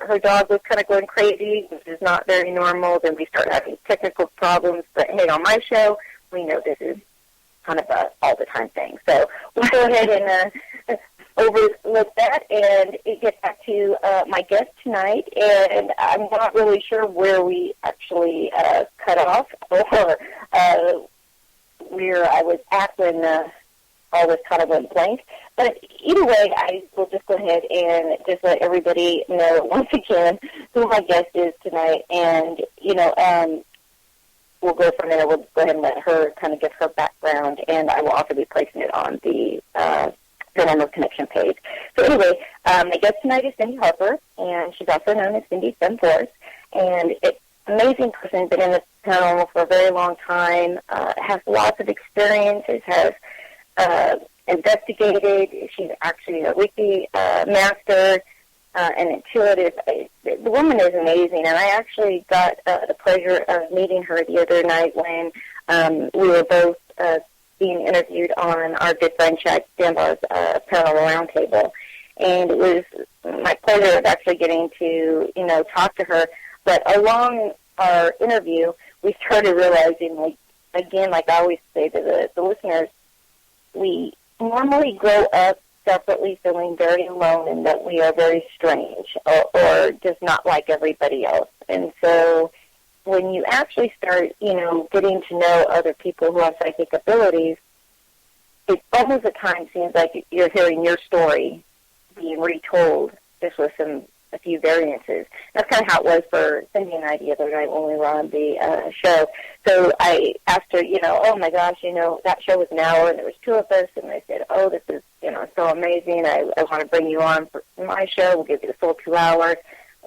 her dog was kind of going crazy, which is not very normal. Then we start having technical problems. But, hey, on my show, we know this is kind of a all-the-time thing. So we'll go ahead and overlook that and get back to my guest tonight. And I'm not really sure where we actually cut off or where I was at when all this kind of went blank. But either way, I will just go ahead and just let everybody know once again who my guest is tonight. And, we'll go from there. We'll go ahead and let her kind of give her background, and I will also be placing it on the Paranormal Connection page. So anyway, my guest tonight is Cindy Harper, and she's also known as Cindy Femforce. And it's an amazing person, been in the paranormal for a very long time, has lots of experiences, has investigated. She's actually a Reiki master, and intuitive. The woman is amazing, and I actually got the pleasure of meeting her the other night when we were both being interviewed on our good friend Chad Stambar's Paranormal Roundtable. And it was my pleasure of actually getting to, talk to her. But along our interview, we started realizing, like I always say to the listeners, we normally grow up separately feeling very alone and that we are very strange or just not like everybody else. And so when you actually start, getting to know other people who have psychic abilities, it almost at times seems like you're hearing your story being retold just with a few variances. That's kind of how it was for Cindy and I the other night when we were on the show. So I asked her, oh my gosh, that show was an hour and there was two of us, and I said, oh, this is, so amazing. I want to bring you on for my show. We'll give you the full 2 hours.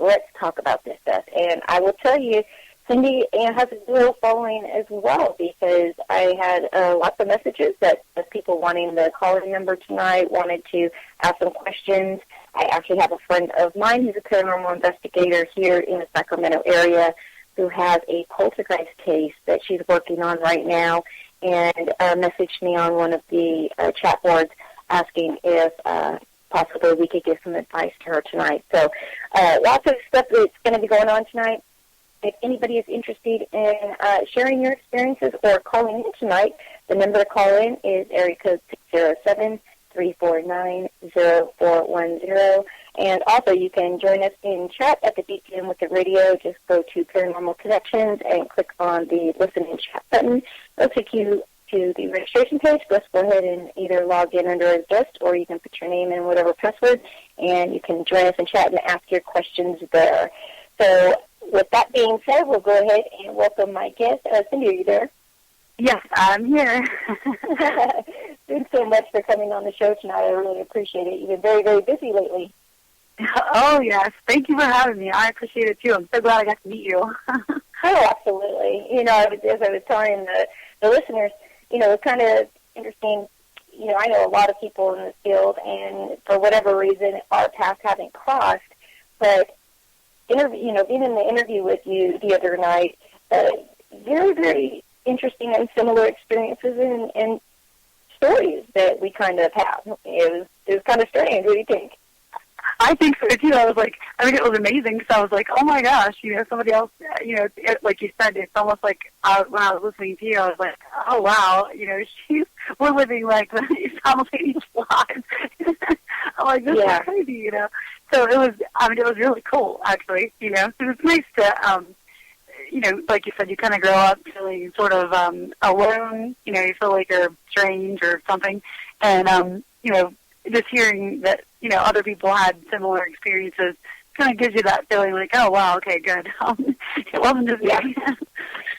Let's talk about this stuff. And I will tell you, Cindy has a real following as well, because I had lots of messages that people wanting the call-in number tonight, wanted to ask some questions. I actually have a friend of mine who's a paranormal investigator here in the Sacramento area who has a poltergeist case that she's working on right now, and messaged me on one of the chat boards asking if possibly we could give some advice to her tonight. So lots of stuff that's going to be going on tonight. If anybody is interested in sharing your experiences or calling in tonight, the number to call in is area code 607-349-0410. And also you can join us in chat at the BPM Wicked Radio. Just go to Paranormal Connections and click on the Listen and Chat button. It'll take you to the registration page. Just go ahead and either log in under a guest, or you can put your name in whatever password, and you can join us in chat and ask your questions there. So with that being said, we'll go ahead and welcome my guest. Cindy, are you there? Yes, I'm here. Thanks so much for coming on the show tonight. I really appreciate it. You've been very, very busy lately. Oh, yes. Thank you for having me. I appreciate it, too. I'm so glad I got to meet you. Oh, absolutely. As I was telling the listeners, it's kind of interesting. I know a lot of people in this field, and for whatever reason, our paths haven't crossed. But, being in the interview with you the other night, very, very interesting and similar experiences and stories that we kind of have. It was kind of strange. What do you think? I think so, too. I think it was amazing, because I was like, oh, my gosh, somebody else, like you said, it's almost like when I was listening to you, I was like, oh, wow, we're living like simultaneous lives. I'm like, this is crazy, So it was really cool, actually, So it's nice to, like you said, you kind of grow up feeling sort of alone, you feel like you're strange or something, and, just hearing that, other people had similar experiences kind of gives you that feeling like, oh, wow, okay, good. It wasn't just me.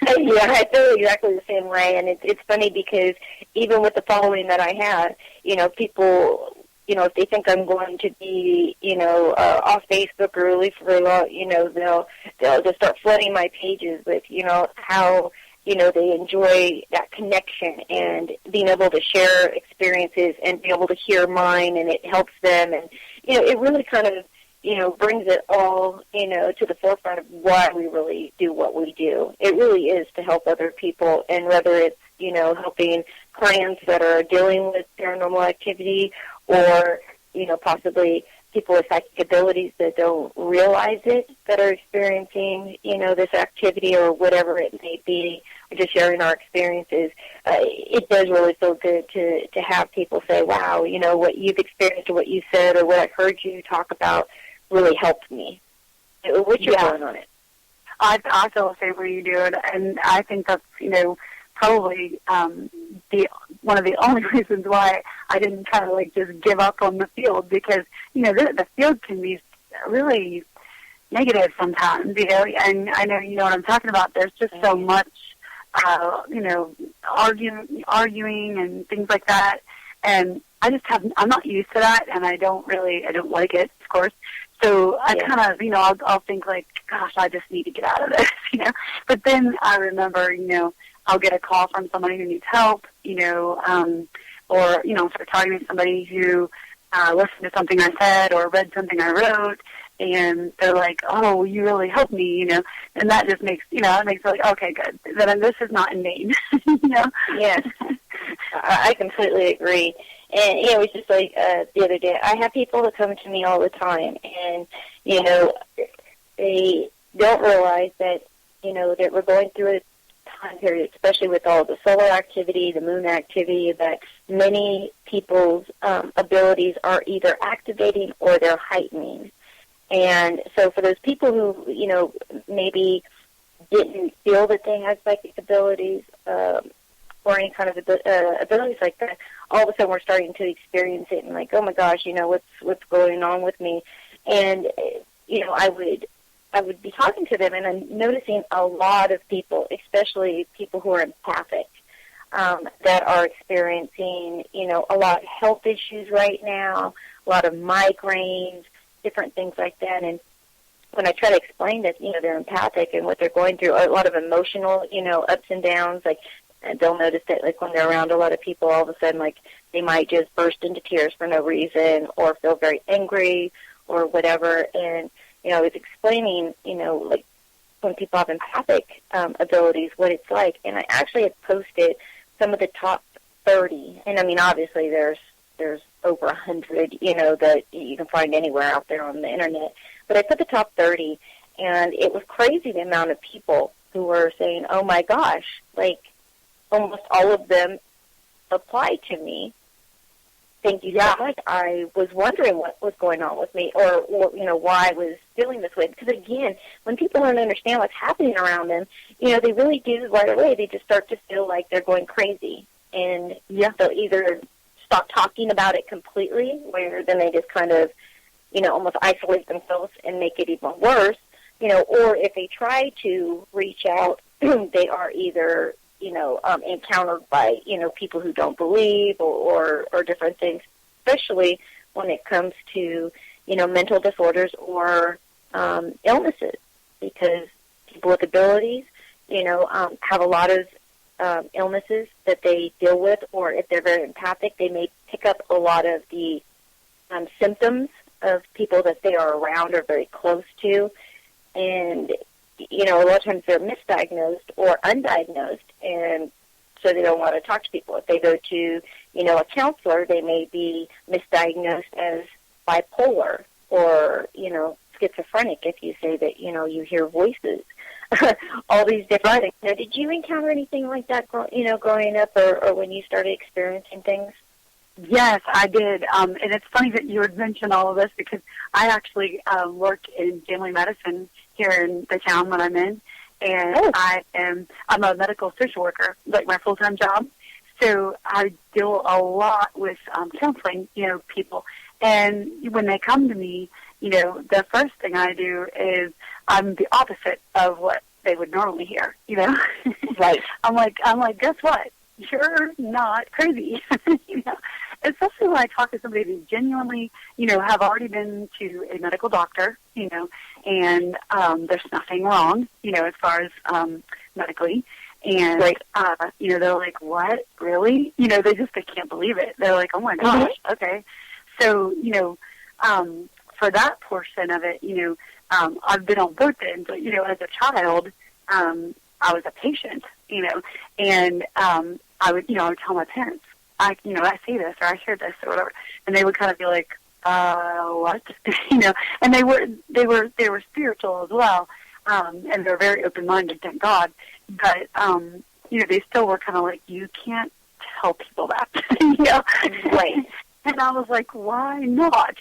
Yeah, I feel exactly the same way, and it's funny because even with the following that I had, people, if they think I'm going to be, off Facebook or really for a lot, they'll just start flooding my pages with, how, they enjoy that connection and being able to share experiences and be able to hear mine, and it helps them. And, it really kind of, brings it all, to the forefront of why we really do what we do. It really is to help other people, and whether it's, helping clients that are dealing with paranormal activity or, possibly people with psychic abilities that don't realize it, that are experiencing, this activity or whatever it may be, or just sharing our experiences. It does really feel good to have people say, wow, what you've experienced or what you said or what I heard you talk about really helped me. What's your feeling on it? I feel the same way you do, and I think that's, probably one of the only reasons why I didn't kind of just give up on the field, because the field can be really negative sometimes, and I know you know what I'm talking about. There's just so much arguing and things like that, and I'm not used to that, and I don't like it, of course. So I kind of, I'll think gosh, I just need to get out of this, But then I remember, I'll get a call from somebody who needs help, or, start talking to somebody who listened to something I said or read something I wrote, and they're like, oh, you really helped me, and that just makes, it makes it okay, good. Then this is not in vain, Yes, I completely agree. And, it was just like the other day, I have people that come to me all the time, and, they don't realize that, that we're going through a time period, especially with all the solar activity, the moon activity, that many people's abilities are either activating or they're heightening. And so for those people who, maybe didn't feel that they had psychic abilities, or any kind of abilities like that, all of a sudden we're starting to experience it and oh my gosh, what's going on with me? And, I would be talking to them, and I'm noticing a lot of people, especially people who are empathic, that are experiencing, a lot of health issues right now, a lot of migraines, different things like that. And when I try to explain that, they're empathic and what they're going through, a lot of emotional, ups and downs, and they'll notice that, when they're around a lot of people, all of a sudden, they might just burst into tears for no reason or feel very angry or whatever. And, I was explaining, when people have empathic abilities, what it's like. And I actually had posted some of the top 30. And, I mean, obviously there's over 100, that you can find anywhere out there on the Internet. But I put the top 30, and it was crazy the amount of people who were saying, oh, my gosh, almost all of them apply to me. Thank you so much. I was wondering what was going on with me or why I was feeling this way. Because, again, when people don't understand what's happening around them, they really do right away. They just start to feel like they're going crazy. And they'll either stop talking about it completely, where then they just kind of, almost isolate themselves and make it even worse, or if they try to reach out, they are either encountered by, people who don't believe or different things, especially when it comes to, mental disorders or illnesses, because people with abilities, have a lot of illnesses that they deal with, or if they're very empathic, they may pick up a lot of the symptoms of people that they are around or very close to, and a lot of times they're misdiagnosed or undiagnosed, and so they don't want to talk to people. If they go to, a counselor, they may be misdiagnosed as bipolar or, schizophrenic if you say that, you hear voices. All these different things. Now, did you encounter anything like that, growing up or when you started experiencing things? Yes, I did. And it's funny that you would mention all of this, because I actually work in family medicine here in the town that I'm in, and I'm a medical social worker, my full-time job. So I deal a lot with counseling, people. And when they come to me, the first thing I do is I'm the opposite of what they would normally hear, Right. I'm like, guess what? You're not crazy, Especially when I talk to somebody who genuinely, have already been to a medical doctor, and there's nothing wrong, as far as medically. And, they're like, what? Really? They can't believe it. They're like, oh, my gosh, okay. So, for that portion of it, I've been on both ends. But, as a child, I was a patient, and I would tell my parents, I say this or I hear this or whatever, and they would kind of be like, what? And they were spiritual as well, and they're very open-minded, thank God. But they still were kind of like, you can't tell people that, Right. And I was like, why not?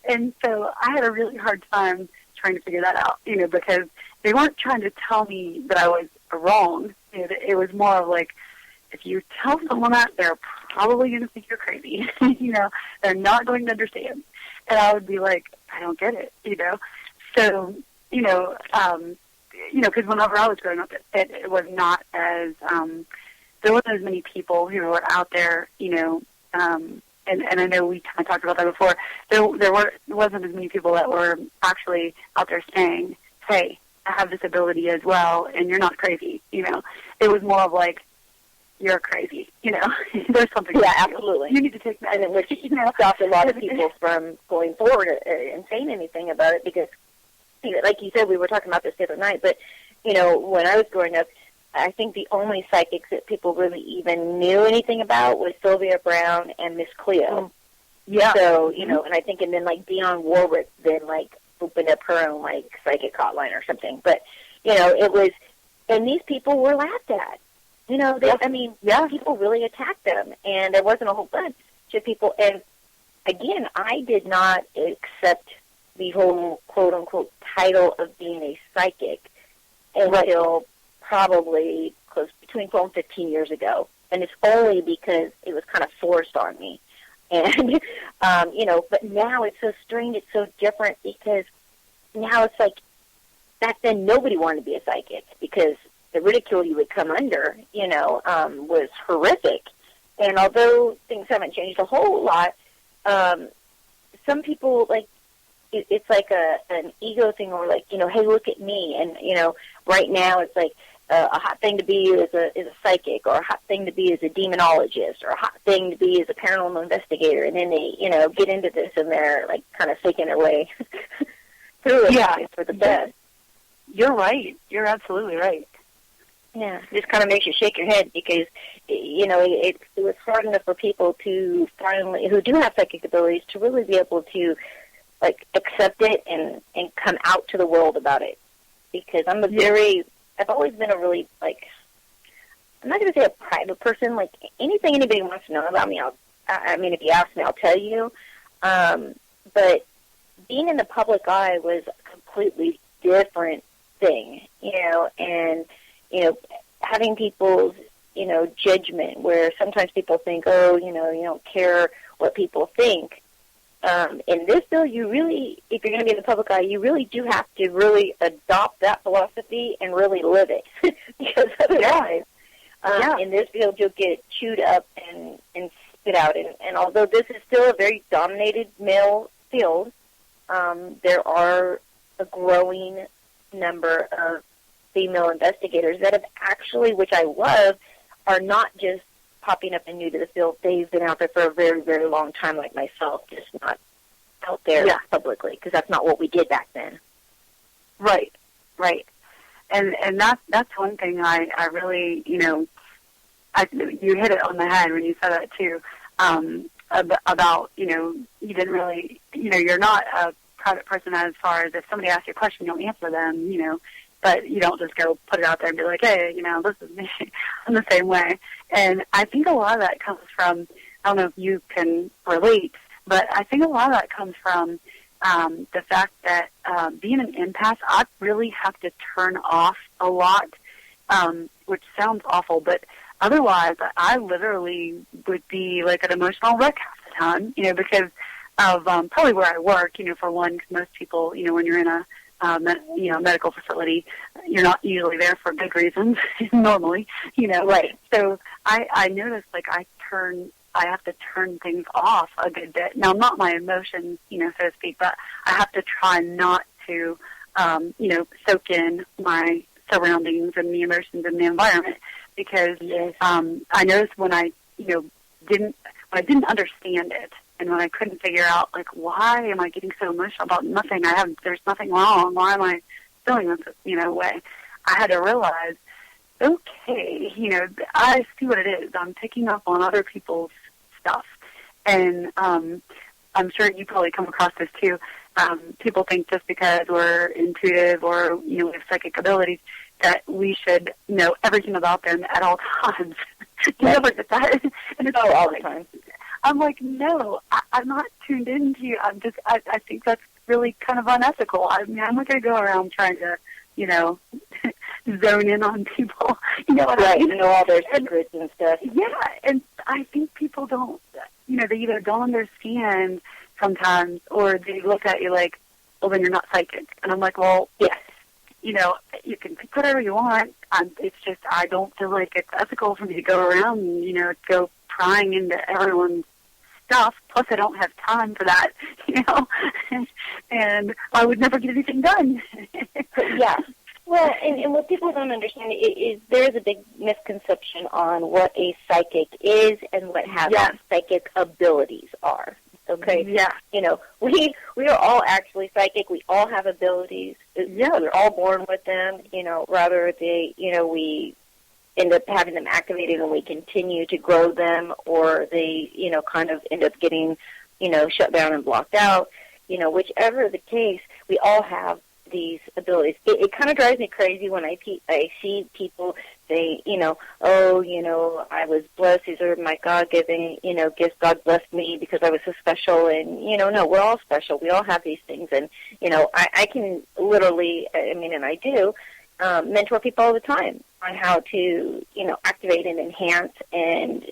And so I had a really hard time trying to figure that out, because they weren't trying to tell me that I was wrong. It was more of like, if you tell someone that, they're probably going to think you're crazy. They're not going to understand. And I would be like, I don't get it, So, because whenever I was growing up, it was not as, there wasn't as many people who were out there, and I know we kind of talked about that before. There wasn't as many people that were actually out there saying, hey, I have this ability as well, and you're not crazy, It was more of like, you're crazy, There's something. Yeah, absolutely. You need to take that. And which stopped a lot of people from going forward and saying anything about it because, like you said, we were talking about this the other night, but, when I was growing up, I think the only psychics that people really even knew anything about was Sylvia Brown and Miss Cleo. Yeah. So, and I think, and then, like, Dionne Warwick then, like, opened up her own, like, psychic hotline or something. But, it was, and these people were laughed at. People really attacked them, and there wasn't a whole bunch of people. And, again, I did not accept the whole, quote-unquote, title of being a psychic until probably between 12 and 15 years ago. And it's only because it was kind of forced on me. And, but now it's so strange, it's so different because now it's like back then nobody wanted to be a psychic because the ridicule you would come under, was horrific. And although things haven't changed a whole lot, some people, like, it's like an ego thing or like, hey, look at me. And, right now it's like a hot thing to be is a psychic, or a hot thing to be is a demonologist, or a hot thing to be is a paranormal investigator. And then they, get into this and they're like kind of faking their way through it. Yeah. For the best. You're right. You're absolutely right. Yeah, it just kind of makes you shake your head because, it was hard enough for people to finally, who do have psychic abilities, to really be able to, like, accept it and come out to the world about it. Because I'm I've always been a really, like, I'm not going to say a private person. Like, anything anybody wants to know about me, if you ask me, I'll tell you. But being in the public eye was a completely different thing, and having people's, judgment, where sometimes people think, oh, you don't care what people think. In this bill, you really, if you're going to be in the public eye, you really do have to really adopt that philosophy and really live it. Because otherwise, in this field, you'll get chewed up and spit out. And although this is still a very dominated male field, there are a growing number of female investigators that have actually, which I love, are not just popping up and new to the field. They've been out there for a very, very long time, like myself, just not out there publicly, because that's not what we did back then. Right. And that's one thing I really, you hit it on the head when you said that too, about, you didn't really, you're not a private person as far as if somebody asks you a question, you'll answer them, but you don't just go put it out there and be like, hey, this is me. I'm the same way. And I think a lot of that comes from, I don't know if you can relate, but I think a lot of that comes from the fact that being an empath, I really have to turn off a lot, which sounds awful, but otherwise I literally would be like an emotional wreck half the time, because of probably where I work, for one, because most people, when you're in a medical facility, you're not usually there for good reasons normally, Right. So I noticed, like, I have to turn things off a good bit. Now, not my emotions, so to speak, but I have to try not to, soak in my surroundings and the emotions in the environment, because I noticed when I didn't understand it, and when I couldn't figure out, like, why am I getting so emotional about nothing? There's nothing wrong. Why am I feeling this, way? I had to realize, okay, I see what it is. I'm picking up on other people's stuff. And I'm sure you probably come across this too. People think just because we're intuitive or, we have psychic abilities that we should know everything about them at all times. Do you ever get that? And it's all the time. I'm like, no, I'm not tuned into you. I think that's really kind of unethical. I mean, I'm not going to go around trying to, zone in on people. You know what I mean? Know all their secrets and stuff. Yeah, and I think people don't, they either don't understand sometimes, or they look at you like, well, then you're not psychic. And I'm like, well, yes, you can pick whatever you want. It's just I don't feel like it's ethical for me to go around and, go prying into everyone's stuff. Plus, I don't have time for that, and I would never get anything done. Yeah. Well, and what people don't understand is there's a big misconception on what a psychic is and what having psychic abilities are. Okay? Yeah. We are all actually psychic. We all have abilities. Yeah. We're all born with them. Rather we end up having them activated and we continue to grow them, or they, kind of end up getting, shut down and blocked out. Whichever the case, we all have these abilities. It kind of drives me crazy when I see people say, I was blessed. These are my God-given, gifts. God blessed me because I was so special. And, no, we're all special. We all have these things. And, I can literally, and I do, mentor people all the time on how to, activate and enhance and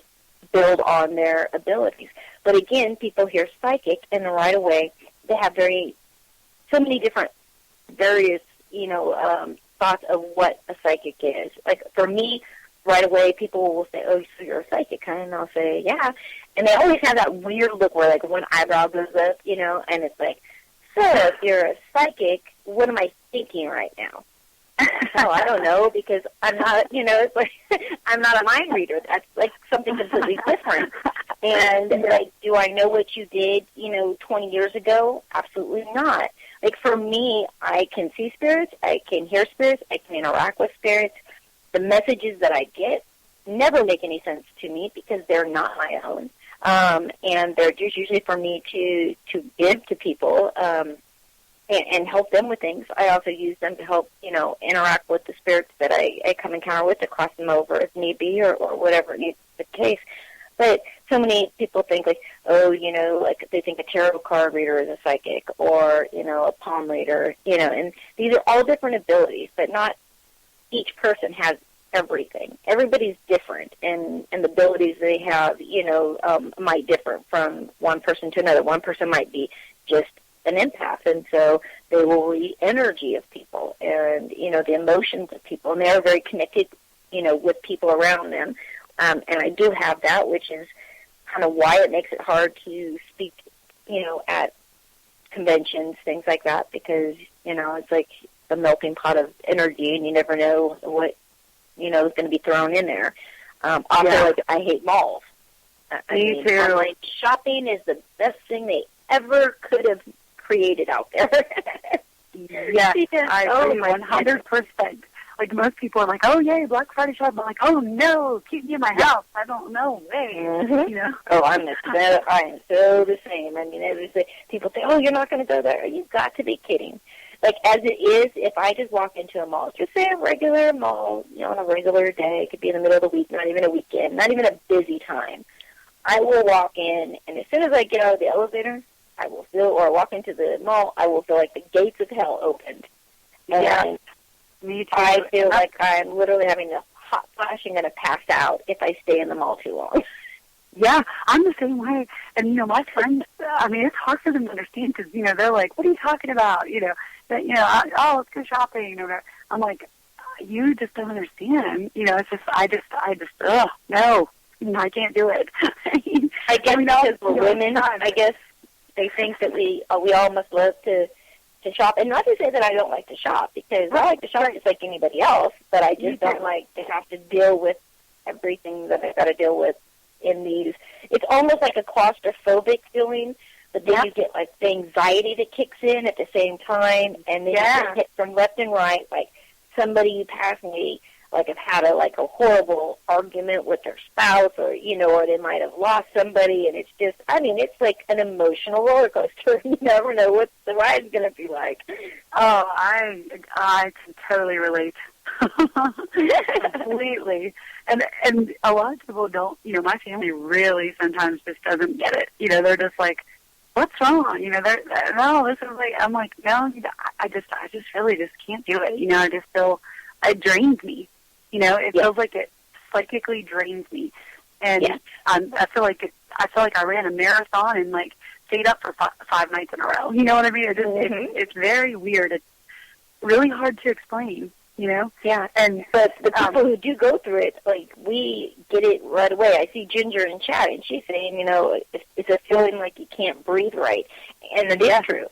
build on their abilities. But again, people hear psychic, and right away they have so many different various, thoughts of what a psychic is. Like, for me, right away, people will say, oh, so you're a psychic, huh? And I'll say, yeah. And they always have that weird look where, like, one eyebrow goes up, and it's like, so if you're a psychic, what am I thinking right now? Oh, I don't know, because I'm not, it's like, I'm not a mind reader. That's, like, something completely different. And, like, do I know what you did, 20 years ago? Absolutely not. Like, for me, I can see spirits, I can hear spirits, I can interact with spirits. The messages that I get never make any sense to me because they're not my own. And they're just usually for me to give to people and help them with things. I also use them to help, interact with the spirits that I come encounter with, to cross them over if need be, or whatever needs the case. But so many people think, like, oh, like they think a tarot card reader is a psychic, or, a palm reader, and these are all different abilities, but not each person has everything. Everybody's different, and the abilities they have, might differ from one person to another. One person might be just an empath, and so they will read energy of people and, the emotions of people, and they are very connected, with people around them. And I do have that, which is kind of why it makes it hard to speak, at conventions, things like that, because, it's like a melting pot of energy, and you never know what, is going to be thrown in there. Like, I hate malls. Me too. Online shopping is the best thing they ever could have created out there. Yes, I agree 100%. Like, most people are like, oh, yay, Black Friday shop. I'm like, oh, no, keep me in my house. I don't know. Way. Mm-hmm. Oh, I am so the same. People say, oh, you're not going to go there. You've got to be kidding. Like, as it is, if I just walk into a mall, just say a regular mall, on a regular day, it could be in the middle of the week, not even a weekend, not even a busy time, I will walk in, and as soon as I get out of the elevator, I will feel, or walk into the mall, I will feel like the gates of hell opened. And me too. I feel like I'm literally having a hot flash and going to pass out if I stay in the mall too long. Yeah, I'm the same way. And, my friends, it's hard for them to understand because, they're like, what are you talking about? Let's go shopping. Or whatever. I'm like, you just don't understand. It's just, no, I can't do it. I guess because we're women, I guess they think that we all must love to shop. And not to say that I don't like to shop, because I like to shop just like anybody else, but I just don't like to have to deal with everything that I've got to deal with in these. It's almost like a claustrophobic feeling, but then you get like the anxiety that kicks in at the same time, and then you get hit from left and right, like somebody passed me like have had a horrible argument with their spouse, or or they might have lost somebody, and it's just, it's like an emotional roller coaster. You never know what the ride's going to be like. Oh, I can totally relate. Completely. And a lot of people don't, my family really sometimes just doesn't get it. They're just like, what's wrong? No, this is like, I'm like, no, I just really just can't do it. I just feel, it drains me. It feels like it psychically drains me. And I feel like I ran a marathon and stayed up for 5 nights in a row. You know what I mean? It's very weird. It's really hard to explain. Yeah, but the people who do go through it, we get it right away. I see Ginger in chat, and she's saying, it's a feeling like you can't breathe right, and it is true.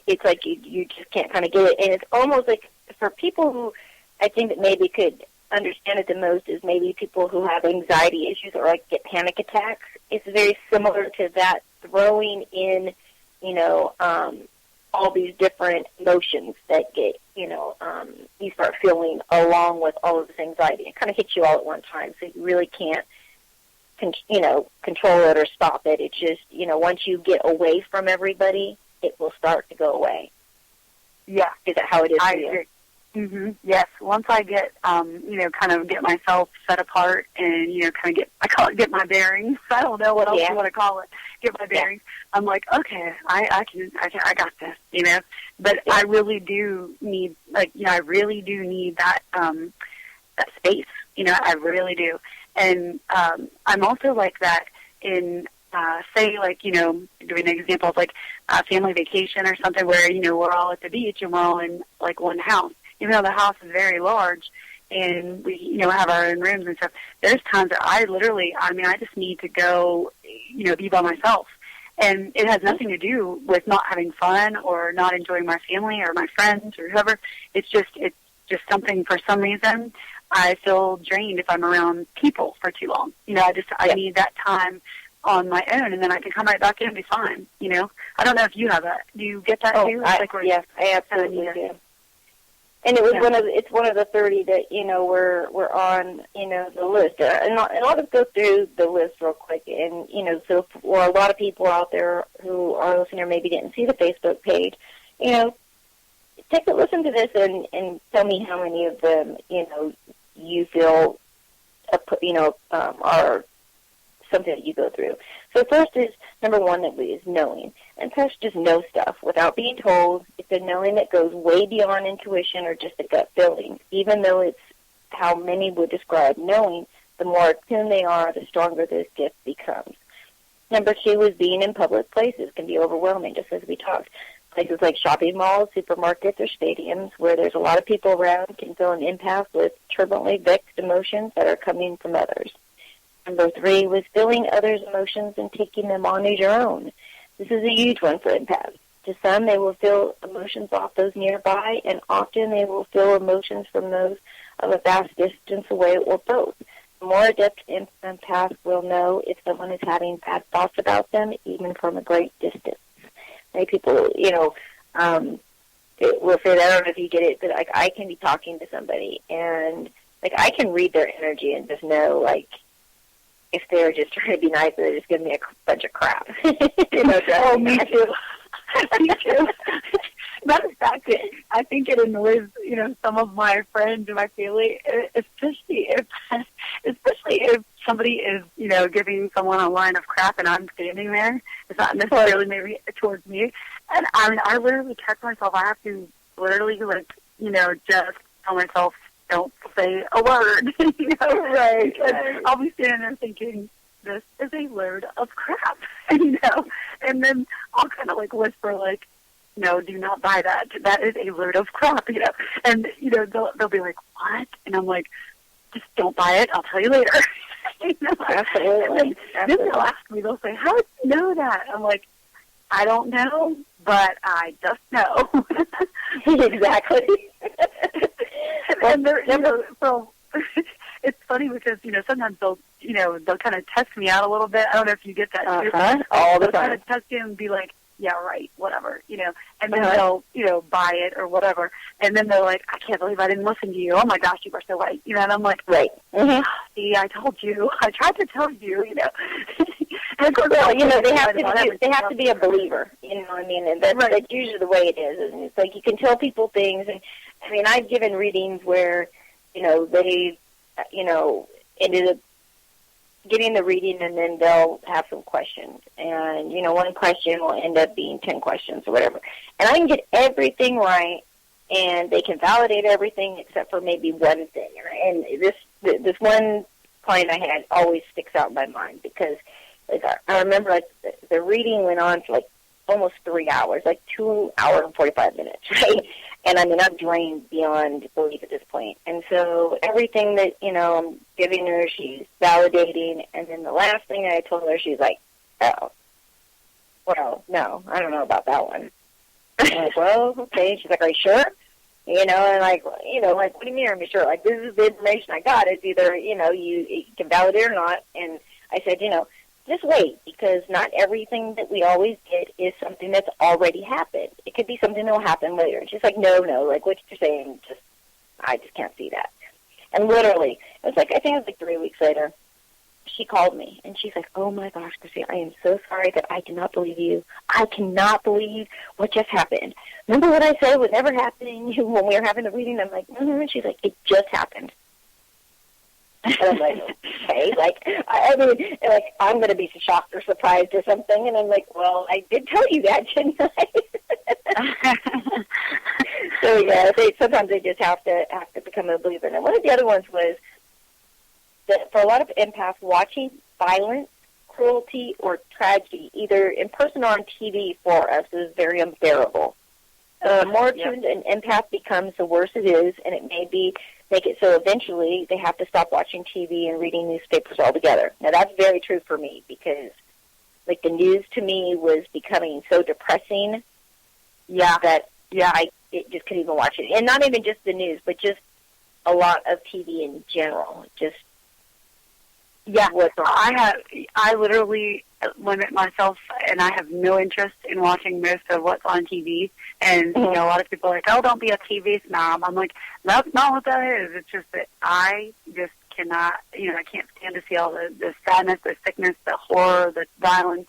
It's like you just can't kind of get it, and it's almost like for people who I think that maybe could understand it the most is maybe people who have anxiety issues or get panic attacks. It's very similar to that, throwing in, all these different emotions that get, you start feeling along with all of this anxiety. It kind of hits you all at one time, so you really can't, control it or stop it. It's just, once you get away from everybody, it will start to go away. Yeah. Is that how it is for you? Mm-hmm. Yes. Once I get, kind of get myself set apart and, kind of I call it get my bearings. I don't know what else you want to call it. Get my bearings. I'm like, okay, I got this, But I really do need, I really do need that, that space. I really do. And, I'm also like that in, say, doing an example of, a family vacation or something where, we're all at the beach and we're all in, one house. Even though the house is very large and we, have our own rooms and stuff, there's times that I just need to go, be by myself. And it has nothing to do with not having fun or not enjoying my family or my friends or whoever. It's just something, for some reason, I feel drained if I'm around people for too long. I need that time on my own, and then I can come right back in and be fine. I don't know if you have that. Do you get that too? Yes, I absolutely do. And it was one of the 30 that we're on the list, and I'll just go through the list real quick. And so for a lot of people out there who are listening or maybe didn't see the Facebook page, take a listen to this and tell me how many of them you feel are something that you go through. So first is number one is knowing. And first, just know stuff without being told. It's a knowing that goes way beyond intuition or just a gut feeling. Even though it's how many would describe knowing, the more attuned they are, the stronger this gift becomes. Number two is being in public places can be overwhelming, just as we talked. Places like shopping malls, supermarkets, or stadiums where there's a lot of people around can feel an impasse with turbulently vexed emotions that are coming from others. Number three was feeling others' emotions and taking them on as your own. This is a huge one for empaths. To some, they will feel emotions off those nearby, and often they will feel emotions from those of a vast distance away or both. The more adept empaths will know if someone is having bad thoughts about them, even from a great distance. Many people, will say that, I don't know if you get it, but I can be talking to somebody, and I can read their energy and just know, if they're just trying to be nice, they're just giving me a bunch of crap. Oh, me too. Me too. Matter of fact, I think it annoys, some of my friends and my family, especially if somebody is, giving someone a line of crap and I'm standing there. It's not necessarily maybe towards me. And I literally catch myself. I have to literally, just tell myself, don't say a word, Right. And I'll be standing there thinking, this is a load of crap, and then I'll kind of whisper, no, do not buy that. That is a load of crap, and, they'll be like, what? And I'm like, just don't buy it. I'll tell you later. Absolutely. And then they'll ask me, they'll say, how did you know that? I'm like, I don't know, but I just know. Exactly. And they're, so it's funny because, sometimes they'll kind of test me out a little bit. I don't know if you get that too. All the time. They'll kind of test you and be like, yeah, right, whatever, and then they'll, buy it or whatever, and then they're like, I can't believe I didn't listen to you. Oh my gosh, you were so right, and I'm like, right. Mm-hmm. See, I told you. I tried to tell you, And of course, well, they have to be a believer, and that's usually the way it is. And it's like you can tell people things, and I mean, I've given readings where, they, ended up getting the reading, and then they'll have some questions. And, one question will end up being 10 questions or whatever. And I can get everything right, and they can validate everything except for maybe one thing. And this one client I had always sticks out in my mind because, like, I remember, like, the reading went on for, like, almost 3 hours, like 2 hours and 45 minutes, right? And, I mean, I'm drained beyond belief at this point. And so everything that, I'm giving her, she's validating. And then the last thing I told her, she's like, oh, well, no, I don't know about that one. I'm like, well, okay. She's like, are you sure? And like, what do you mean I'm sure? Like, this is the information I got. It's either, you can validate it or not. And I said, just wait, because not everything that we always get is something that's already happened. It could be something that will happen later. And she's like, no, like what you're saying, I just can't see that. And literally, it was like, I think it was like 3 weeks later, she called me, and she's like, oh my gosh, Christina, I am so sorry that I cannot believe you. I cannot believe what just happened. Remember what I said would never happen when we were having the reading? I'm like, mm-hmm. She's like, it just happened. And I'm like, okay, like, I mean, like, I'm going to be shocked or surprised or something. And I'm like, well, I did tell you that, didn't I? So, yeah, sometimes they just have to become a believer. And one of the other ones was that for a lot of empaths, watching violence, cruelty, or tragedy, either in person or on TV for us, is very unbearable. The more tuned an empath becomes, the worse it is, and it may make it so eventually they have to stop watching TV and reading newspapers altogether. Now, that's very true for me because, like, the news to me was becoming so depressing that I just couldn't even watch it. And not even just the news, but just a lot of TV in general. I literally limit myself, and I have no interest in watching most of what's on TV. And, a lot of people are like, oh, don't be a TV snob. I'm like, that's not what that is. It's just that I just cannot, I can't stand to see all the sadness, the sickness, the horror, the violence,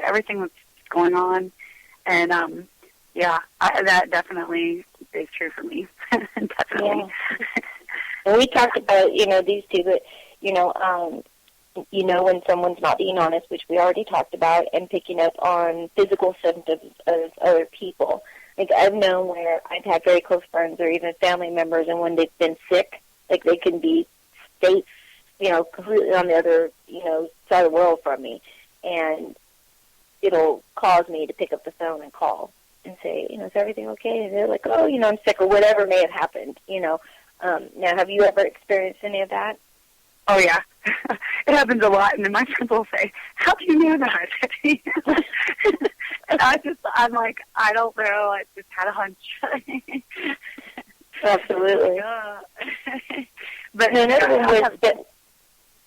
everything that's going on. And, that definitely is true for me. Definitely. Yeah. And we talked about, these two, but, when someone's not being honest, which we already talked about, and picking up on physical symptoms of other people. Like, I've known where I've had very close friends or even family members, and when they've been sick, like, they can be states, completely on the other, side of the world from me, and it'll cause me to pick up the phone and call and say, is everything okay? And they're like, oh, I'm sick, or whatever may have happened, Now, have you ever experienced any of that? Oh, yeah. It happens a lot, and then my friends will say, how do you know that? And I'm like, I don't know. I just had a hunch. Absolutely. But another one was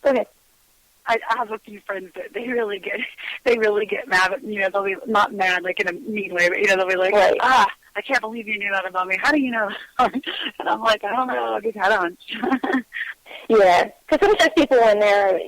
go ahead. I have a few friends that they really get mad at, they'll be not mad, like in a mean way, but, they'll be like, right. I can't believe you knew that about me. How do you know that? And I'm like, I don't know. I just had a hunch. Yeah, because sometimes people, when they're,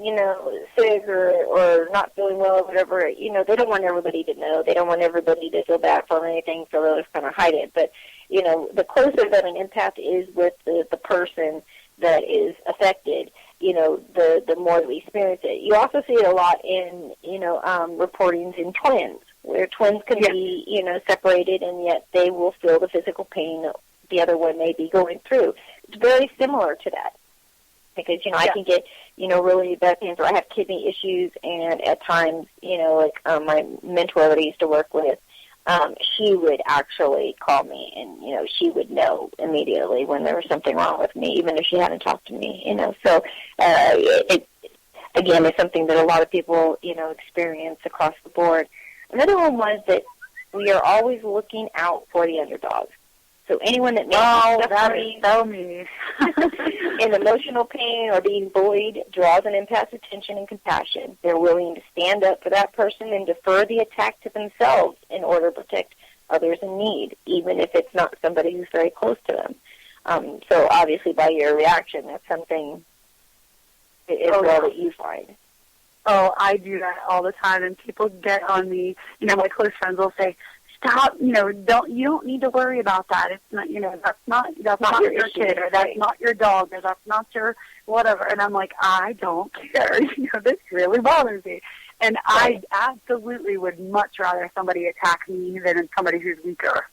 sick or not feeling well or whatever, they don't want everybody to know. They don't want everybody to feel bad for anything, so they'll just kind of hide it. But, the closer that an empath is with the person that is affected, the more that we experience it. You also see it a lot in, reportings in twins, where twins can be, separated, and yet they will feel the physical pain that the other one may be going through. It's very similar to that. Because, I can get, really bad pains, or I have kidney issues, and at times, my mentor that I used to work with, she would actually call me, and, she would know immediately when there was something wrong with me, even if she hadn't talked to me, So, it again, is something that a lot of people, experience across the board. Another one was that we are always looking out for the underdogs. So So anyone that may be suffering so me. in emotional pain or being bullied draws an empath's attention and compassion. They're willing to stand up for that person and defer the attack to themselves in order to protect others in need, even if it's not somebody who's very close to them. So obviously by your reaction, that's something that you find. Oh, I do that all the time, and people get on me. My close friends will say, "Stop! You don't need to worry about that. It's not, that's not your kid, or that's not your dog, or that's not your whatever." And I'm like, I don't care. This really bothers me, and I absolutely would much rather somebody attack me than somebody who's weaker.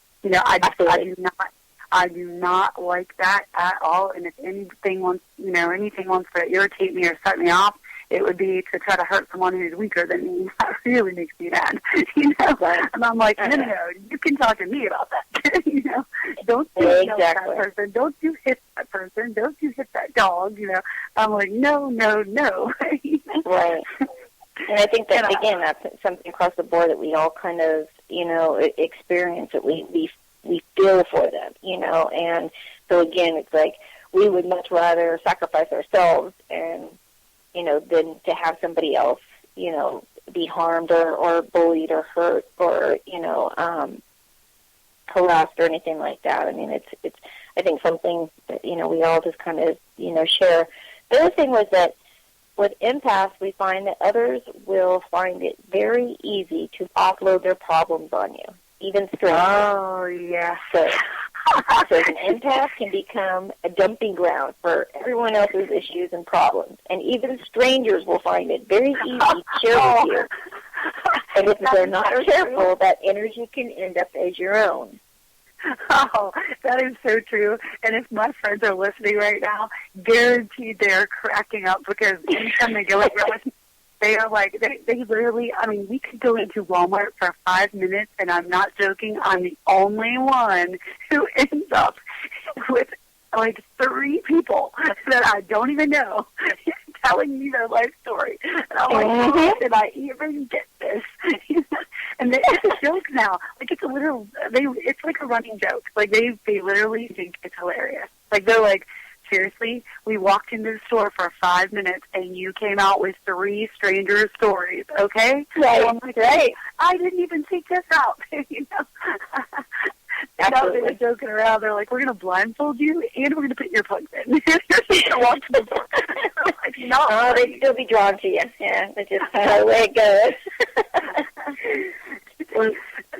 I do not like that at all. And if anything wants to irritate me or set me off, it would be to try to hurt someone who's weaker than me. That really makes me mad, Right. And I'm like, no, you can talk to me about that, Don't you yell at that person. Don't you hit that person. Don't you hit that dog, I'm like, no. Right. And I think that, again, that's something across the board that we all kind of, experience, that we feel for them, And so, again, it's like we would much rather sacrifice ourselves and, than to have somebody else, be harmed or bullied or hurt or, harassed or anything like that. I mean, it's I think something that, we all just kind of, share. The other thing was that with empaths, we find that others will find it very easy to offload their problems on you, even strangers. Oh, yeah. So an empath can become a dumping ground for everyone else's issues and problems, and even strangers will find it very easy to share with you. And if they're not careful, that energy can end up as your own. Oh, that is so true. And if my friends are listening right now, guaranteed they're cracking up, because anytime they go over with me, they are like, they literally, we could go into Walmart for 5 minutes, and I'm not joking, I'm the only one who ends up with like 3 people that I don't even know telling me their life story. And I'm like, how did I even get this? And it's a joke now. Like, it's it's like a running joke. Like, they literally think it's hilarious. Like, they're like, seriously, we walked into the store for 5 minutes and you came out with 3 strangers' stories, okay? Right, so I'm like, right. I didn't even think this out, They were joking around. They're like, we're going to blindfold you and we're going to put your plugs in. You're just going to walk to the door. Like, no. Oh, they'd still be drawn to you. Yeah, that's just kind of the way it goes.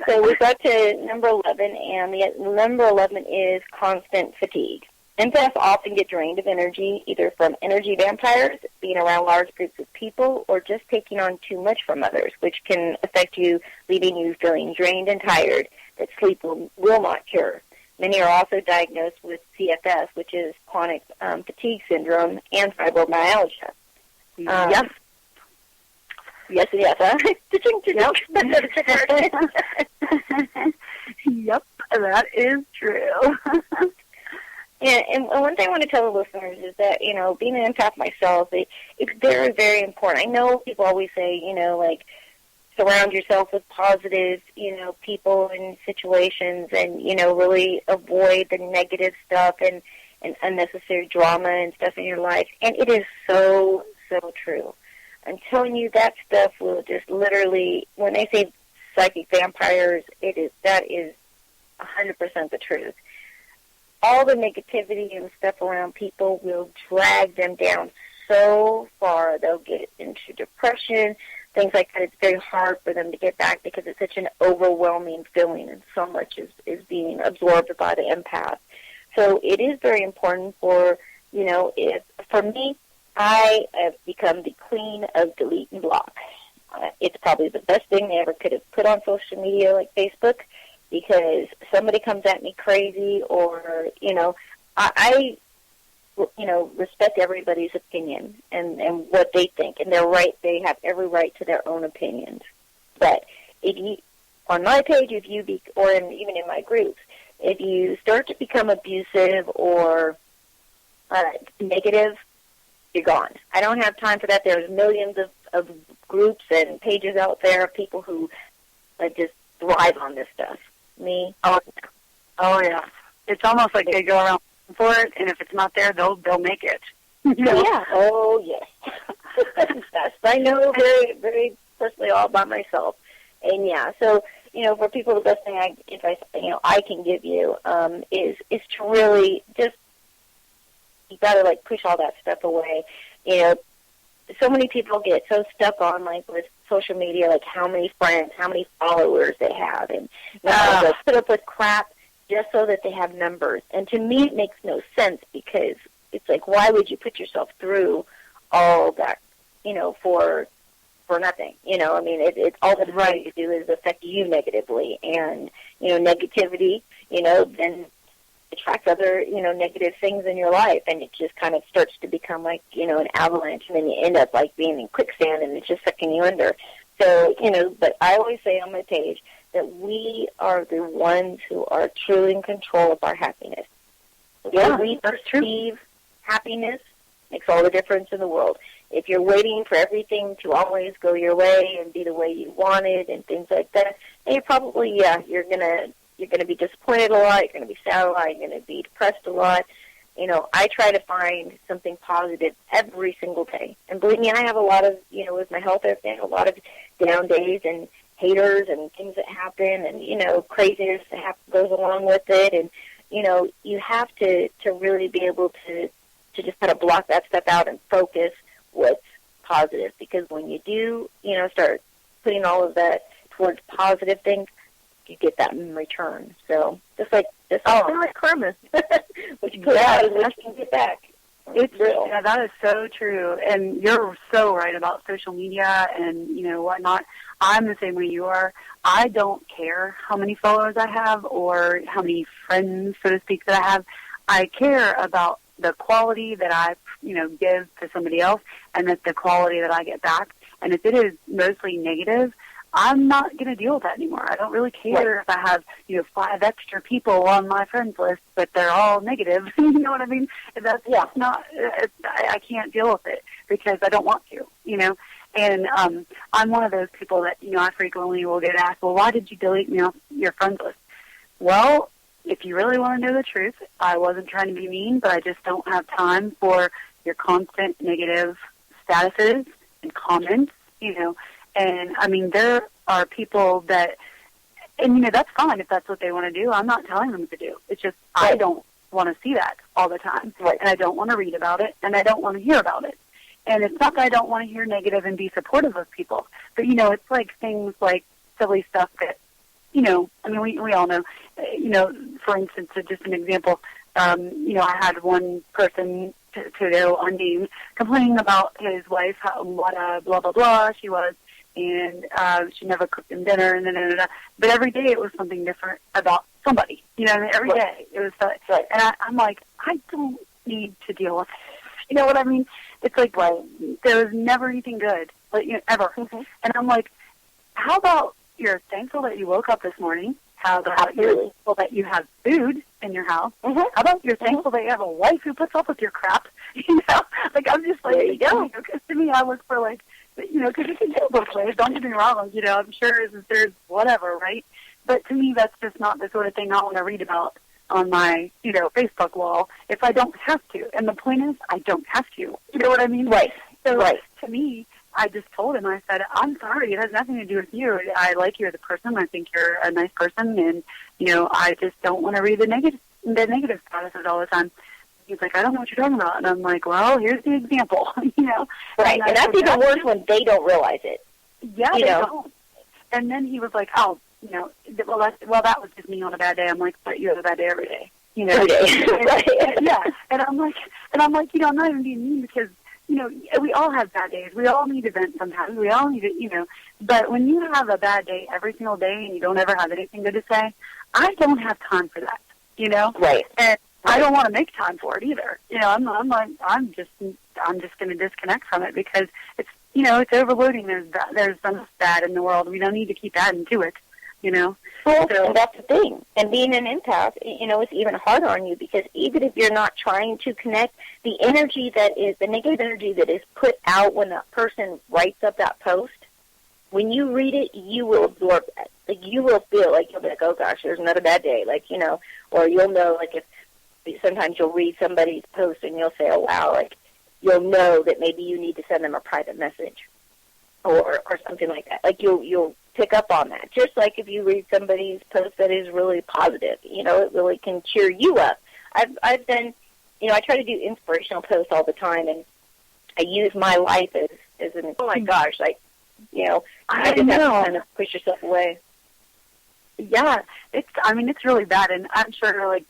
So we got to number 11, and the number 11 is constant fatigue. Empaths often get drained of energy, either from energy vampires, being around large groups of people, or just taking on too much from others, which can affect you, leaving you feeling drained and tired that sleep will not cure. Many are also diagnosed with CFS, which is chronic fatigue syndrome, and fibromyalgia. Yes. Yes, huh? Yep, that is true. Yeah, and one thing I want to tell the listeners is that, being an empath myself, it's very, very important. I know people always say, like, surround yourself with positive, people and situations, and, really avoid the negative stuff and unnecessary drama and stuff in your life. And it is so, so true. I'm telling you, that stuff will just literally, when they say psychic vampires, that is 100% the truth. All the negativity and stuff around people will drag them down so far. They'll get into depression, things like that. It's very hard for them to get back because it's such an overwhelming feeling, and so much is being absorbed by the empath. So it is very important for me, I have become the queen of delete and block. It's probably the best thing they ever could have put on social media like Facebook, because somebody comes at me crazy, or, I respect everybody's opinion and what they think, and they're right. They have every right to their own opinions. But if you, on my page, even in my groups, if you start to become abusive or negative, you're gone. I don't have time for that. There's millions of groups and pages out there of people who just thrive on this stuff. Me? Oh yeah. it's almost like they go around for it, and if it's not there, they'll make it. You know? Yeah. Oh, yes. That's I know very, very personally all by myself. And yeah, so, you know, for people, the best thing I can give you is to really just, you got to, like, push all that stuff away. You know, so many people get so stuck on, like, with social media, like how many friends, how many followers they have, and they'll put up with crap just so that they have numbers. And to me, it makes no sense, because it's like, why would you put yourself through all that, you know, for nothing? You know, I mean, it's all that it's going to do is affect you negatively. And, you know, negativity, you know, then attracts other, you know, negative things in your life, and it just kind of starts to become like, you know, an avalanche, and then you end up like being in quicksand, and it's just sucking you under. So, you know, but I always say on my page that we are the ones who are truly in control of our happiness. Yeah, we that's perceive happiness makes all the difference in the world. If you're waiting for everything to always go your way and be the way you want it and things like that, then you're probably, you're gonna be disappointed a lot, you're gonna be sad a lot, you're gonna be depressed a lot. You know, I try to find something positive every single day. And believe me, I have a lot of, you know, with my health, everything, a lot of down days and haters and things that happen, and, you know, craziness that goes along with it. And, you know, you have to really be able to just kind of block that stuff out and focus what's positive. Because when you do, you know, start putting all of that towards positive things, you get that in return. So just like karma, which you put out is what you can get back. It's real. Yeah, that is so true. And you're so right about social media and, you know, whatnot. I'm the same way you are. I don't care how many followers I have or how many friends, so to speak, that I have. I care about the quality that I, you know, give to somebody else, and that the quality that I get back. And if it is mostly negative, I'm not going to deal with that anymore. I don't really care if I have, you know, 5 extra people on my friends list, but they're all negative. You know what I mean? That's not. I can't deal with it because I don't want to. You know, and I'm one of those people that, you know, I frequently will get asked, well, why did you delete me off your friends list? Well, if you really want to know the truth, I wasn't trying to be mean, but I just don't have time for your constant negative statuses and comments. You know. And, I mean, there are people that, and, you know, that's fine if that's what they want to do. I'm not telling them to do. It's just I don't want to see that all the time. Right. And I don't want to read about it, and I don't want to hear about it. And it's not that I don't want to hear negative and be supportive of people. But, you know, it's like things like silly stuff that, you know, I mean, we all know. You know, for instance, just an example, you know, I had one person to go unnamed complaining about his wife, what a blah, blah, blah she was. And she never cooked him dinner, and but every day it was something different about somebody. You know, every day it was. And I'm like, I don't need to deal with it. You know what I mean? It's like there was never anything good, like, you know, ever. Mm-hmm. And I'm like, how about you're thankful that you woke up this morning? How about you're thankful that you have food in your house? Mm-hmm. How about you're thankful that you have a wife who puts up with your crap? You know, like I'm just like, there you go. Because to me, I look for like. You know, because it can go both ways. Don't get me wrong. You know, I'm sure there's whatever, right? But to me, that's just not the sort of thing I want to read about on my, you know, Facebook wall if I don't have to. And the point is, I don't have to. You know what I mean? Right. So to me, I just told him, I said, I'm sorry. It has nothing to do with you. I like you as a person. I think you're a nice person. And, you know, I just don't want to read the negative statuses all the time. He's like, I don't know what you're talking about. And I'm like, well, here's the example, you know. Right, and that's even worse when they don't realize it. Yeah, they don't. And then he was like, oh, you know, that was just me on a bad day. I'm like, but you have a bad day every day. You know? Every day. And, yeah, and I'm like, you know, I'm not even being mean because, you know, we all have bad days. We all need events sometimes. We all need it, you know. But when you have a bad day every single day and you don't ever have anything good to say, I don't have time for that, you know. Right. And I don't want to make time for it either. You know, I'm just going to disconnect from it because it's, you know, it's overloading. There's some bad in the world. We don't need to keep adding to it. You know. Well, and that's the thing. And being an empath, you know, it's even harder on you because even if you're not trying to connect, the energy that is the negative energy that is put out when that person writes up that post, when you read it, you will absorb that. Like, you will feel like you'll be like, oh gosh, there's another bad day. Like, you know, or you'll know, like, if sometimes you'll read somebody's post and you'll say, oh, wow, like, you'll know that maybe you need to send them a private message or something like that. Like, you'll pick up on that. Just like if you read somebody's post that is really positive, you know, it really can cheer you up. I've done, you know, I try to do inspirational posts all the time, and I use my life as an, oh, my gosh, like, you know, I just have to kind of push yourself away. Yeah, it's really bad, and I'm sure, like,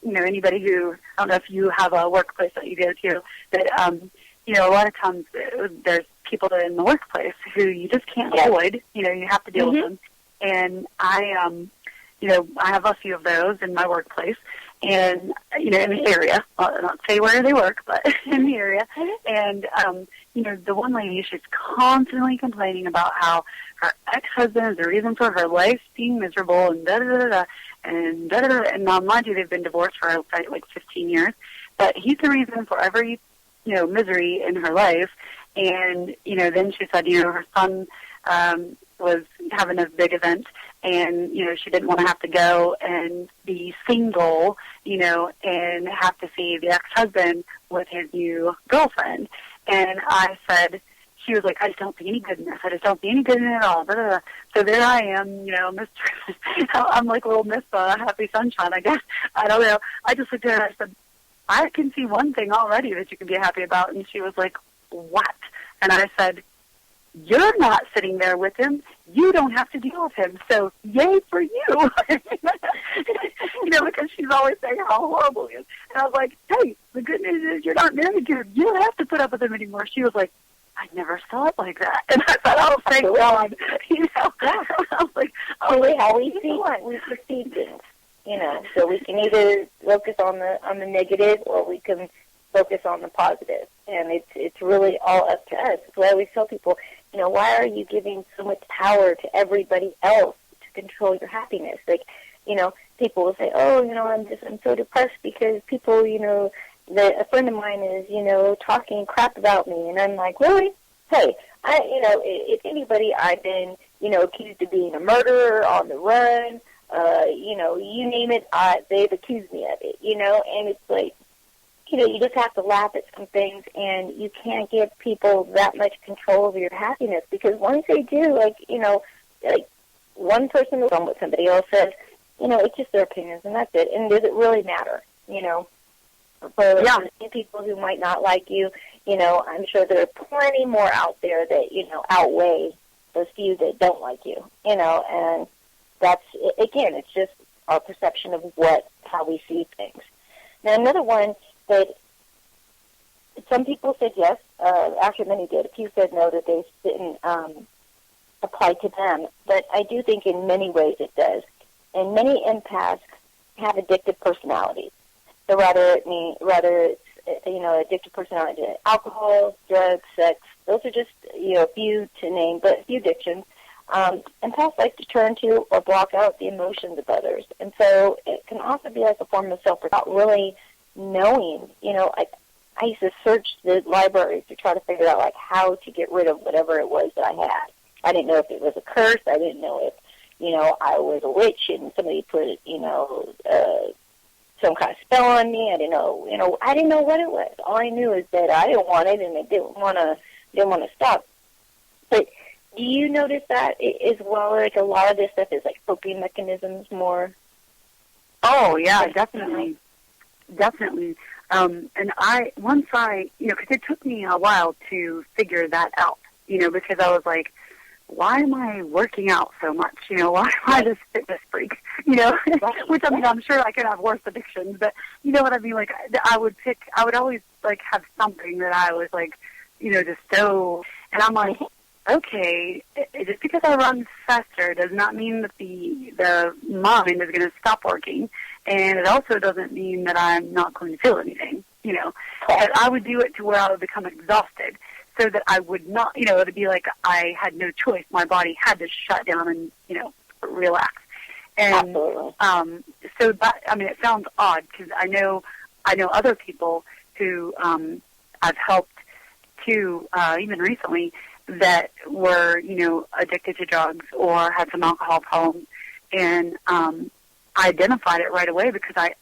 you know, anybody who, I don't know if you have a workplace that you go to, that, you know, a lot of times there's people that are in the workplace who you just can't avoid. You know, you have to deal with them. And I, you know, I have a few of those in my workplace, and, you know, in the area. I'll not say where they work, but in the area. And, you know, the one lady, she's constantly complaining about how her ex-husband is the reason for her life being miserable, and da-da-da-da-da, and da-da-da-da. And now, mind you, they've been divorced for, like, 15 years. But he's the reason for every, you know, misery in her life. And, you know, then she said, you know, her son was having a big event, and, you know, she didn't want to have to go and be single, you know, and have to see the ex-husband with his new girlfriend. And I said, she was like, I just don't see any good in this. I just don't see any good in it at all. Blah, blah, blah. So there I am, you know, I'm like little Miss Happy Sunshine, I guess. I don't know. I just looked at her and I said, I can see one thing already that you can be happy about. And she was like, what? And I said, you're not sitting there with him. You don't have to deal with him. So yay for you. You know, because she's always saying how horrible he is. And I was like, hey, the good news is you're not married to him. You don't have to put up with him anymore. She was like, I never saw it like that. And I thought, oh, thank God. You know, I was like, oh, how we perceive things. You know, so we can either focus on the negative, or we can focus on the positive, and it's really all up to us. That's why I always tell people, you know, why are you giving so much power to everybody else to control your happiness? Like, you know, people will say, oh, you know, I'm so depressed because people, you know, a friend of mine is, you know, talking crap about me, and I'm like, really? Hey, you know, if anybody, I've been, you know, accused of being a murderer, on the run. You know, you name it, they've accused me of it, you know, and it's like, you know, you just have to laugh at some things, and you can't give people that much control over your happiness, because once they do, like, you know, like, one person will on what somebody else says, you know, it's just their opinions, and that's it, and does it really matter, you know? For people who might not like you, you know, I'm sure there are plenty more out there that, you know, outweigh those few that don't like you, you know, and that's, again, it's just our perception of how we see things. Now, another one that some people said yes, actually many did. A few said no, that they didn't apply to them. But I do think in many ways it does. And many empaths have addictive personalities. So rather it's, you know, addictive personality to alcohol, drugs, sex. Those are just, you know, a few to name, but a few addictions. Empaths like to turn to or block out the emotions of others. And so it can also be like a form of self-protection, not really knowing, you know, I used to search the library to try to figure out, like, how to get rid of whatever it was that I had. I didn't know if it was a curse. I didn't know if, you know, I was a witch and somebody put, you know, some kind of spell on me. I didn't know, I didn't know what it was. All I knew is that I didn't want it, and I didn't want to stop. But do you notice that as well? Like, a lot of this stuff is like coping mechanisms more? Oh, yeah, definitely. Definitely. And once I, you know, because it took me a while to figure that out, you know, because I was like, why am I working out so much? You know, why am I this fitness freak? You know, which, I mean, I'm sure I could have worse addictions, but you know what I mean? Like, I would always, like, have something that I was, like, you know, just so, and I'm like, okay, just because I run faster does not mean that the mind is going to stop working, and it also doesn't mean that I'm not going to feel anything, you know. But I would do it to where I would become exhausted, so that I would not, you know, it would be like I had no choice. My body had to shut down and, you know, relax. And so that, I mean, it sounds odd, because I know other people who I've helped too, even recently, that were, you know, addicted to drugs or had some alcohol problems, and identified it right away because I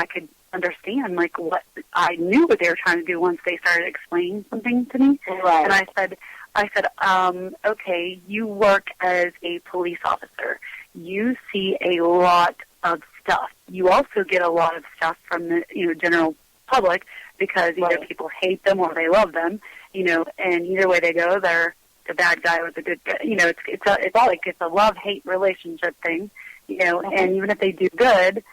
could understand like what I knew what they were trying to do once they started explaining something to me. Right. And I said, okay, you work as a police officer. You see a lot of stuff. You also get a lot of stuff from the general public because either people hate them or they love them. And either way they go, they're the bad guy or the good guy. It's a love-hate relationship thing. And even if they do good,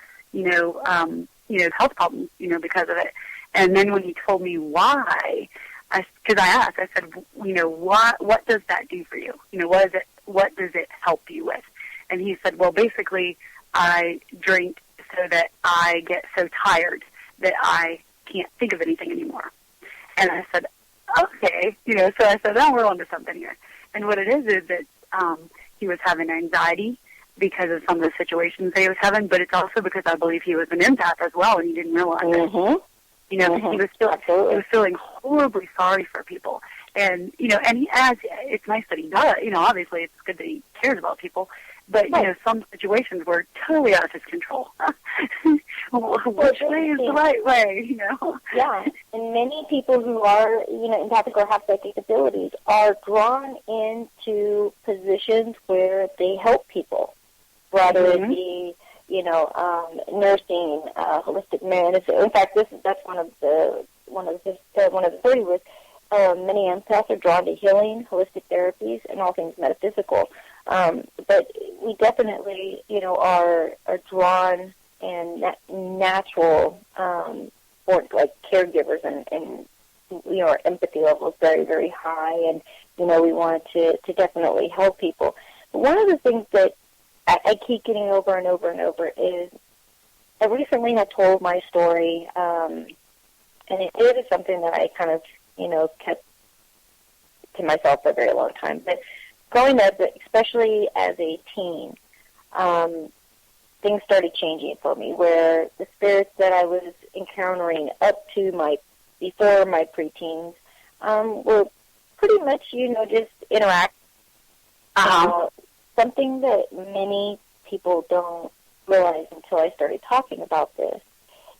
health problems, because of it. And then when he told me why, because I asked, I said, what does that do for you? What does it help you with? And he said, well, basically, I drink so that I get so tired that I can't think of anything anymore. And I said, okay, so I said, oh, we're onto something here. And what it is that he was having anxiety because of some of the situations that he was having, but it's also because I believe he was an empath as well, and he didn't realize it. He was feeling horribly sorry for people. And, and it's nice that he does, obviously it's good that he cares about people, but, some situations were totally out of his control. Which way is the right way, Yeah, and many people who are, empathic or have psychic abilities are drawn into positions where they help people, whether it be, nursing, holistic medicine. In fact, that's one of the 30 was many empaths are drawn to healing, holistic therapies, and all things metaphysical. But we definitely, are drawn and natural, for like caregivers, and our empathy level is very, very high, and we want to definitely help people. But one of the things that I keep getting over and over and over is I recently had told my story, and it is something that I kind of kept to myself for a very long time. But growing up, especially as a teen, things started changing for me, where the spirits that I was encountering up to before my preteens were pretty much, just interact. Something that many people don't realize until I started talking about this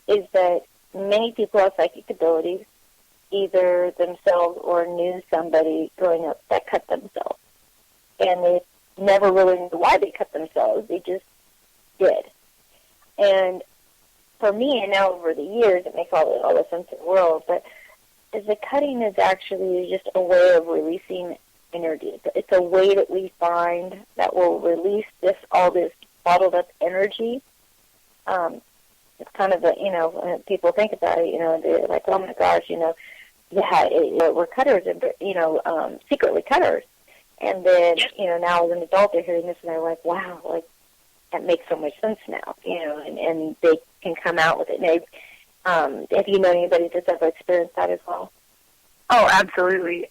is that many people have psychic abilities, either themselves or knew somebody growing up that cut themselves. And they never really knew why they cut themselves. They just did. And for me, and now over the years, it makes all the sense in the world, but the cutting is actually just a way of releasing energy. It's a way that we find that will release all this bottled up energy. It's kind of when people think about it, they're like, oh my gosh, we're cutters, and secretly cutters. And then, now as an adult, they're hearing this and they're like, wow, like that makes so much sense now, and they can come out with it. And have you known anybody that's ever experienced that as well? Oh, absolutely.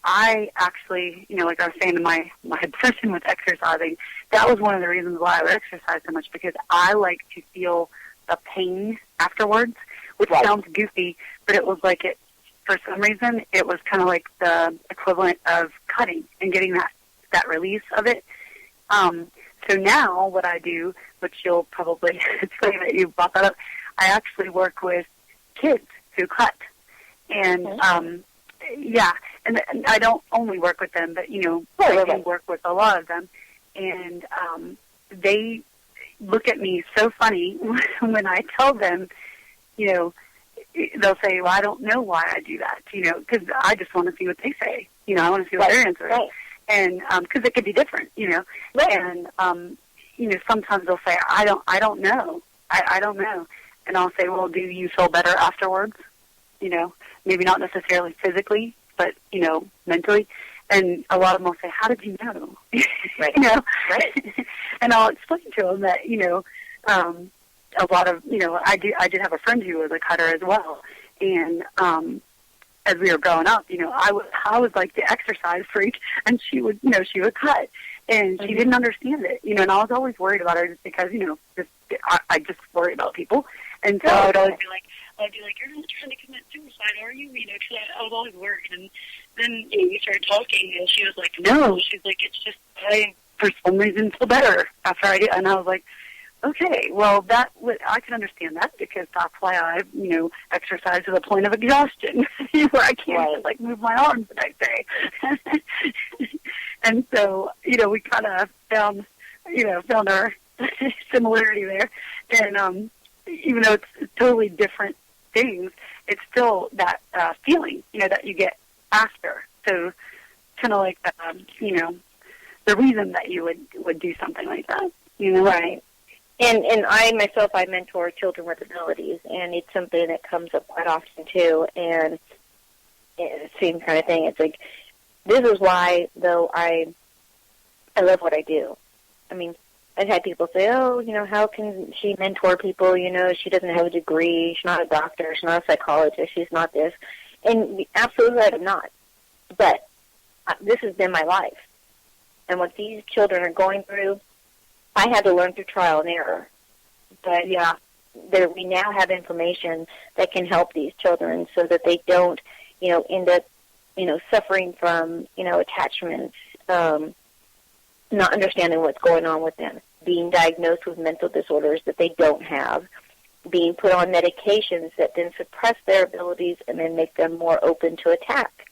I actually, like I was saying, my obsession with exercising, that was one of the reasons why I would exercise so much, because I like to feel the pain afterwards, which sounds goofy, but it was like for some reason, it was kind of like the equivalent of cutting and getting that release of it. So now what I do, which you'll probably, it's funny that you brought that up, I actually work with kids who cut. And, and I don't only work with them, but, I do work with a lot of them. And they look at me so funny when I tell them, they'll say, well, I don't know why I do that, because I just want to see what they say. I want to see what their answer is. And because it could be different, And, sometimes they'll say, I don't know. I don't know. And I'll say, well, do you feel better afterwards? Maybe not necessarily physically, but, mentally. And a lot of them will say, how did you know? And I'll explain to them that, a lot of, I did have a friend who was a cutter as well. And as we were growing up, I was like the exercise freak, and she would cut. And she didn't understand it, and I was always worried about her just because, I just worry about people. And so I would always be like, you're not trying to commit suicide, are you? Because I was always worried. And then we started talking, and she was like, no. She's like, it's just I, for some reason, feel better after I did. And I was like, okay, well, I can understand that because that's why I, exercise to the point of exhaustion, where I can't just, move my arms the next day. And so, we kind of found our similarity there. And even though it's totally different things, it's still that feeling, that you get after. So kind of like, the reason that you would do something like that, Right. And I myself, I mentor children with abilities, and it's something that comes up quite often too. And it's the same kind of thing. It's like, this is why, though, I love what I do. I mean, I've had people say, oh, how can she mentor people? She doesn't have a degree. She's not a doctor. She's not a psychologist. She's not this. And absolutely right, I'm not. But this has been my life. And what these children are going through, I had to learn through trial and error. But, we now have information that can help these children so that they don't, end up, suffering from, attachments, not understanding what's going on with them, being diagnosed with mental disorders that they don't have, being put on medications that then suppress their abilities and then make them more open to attack.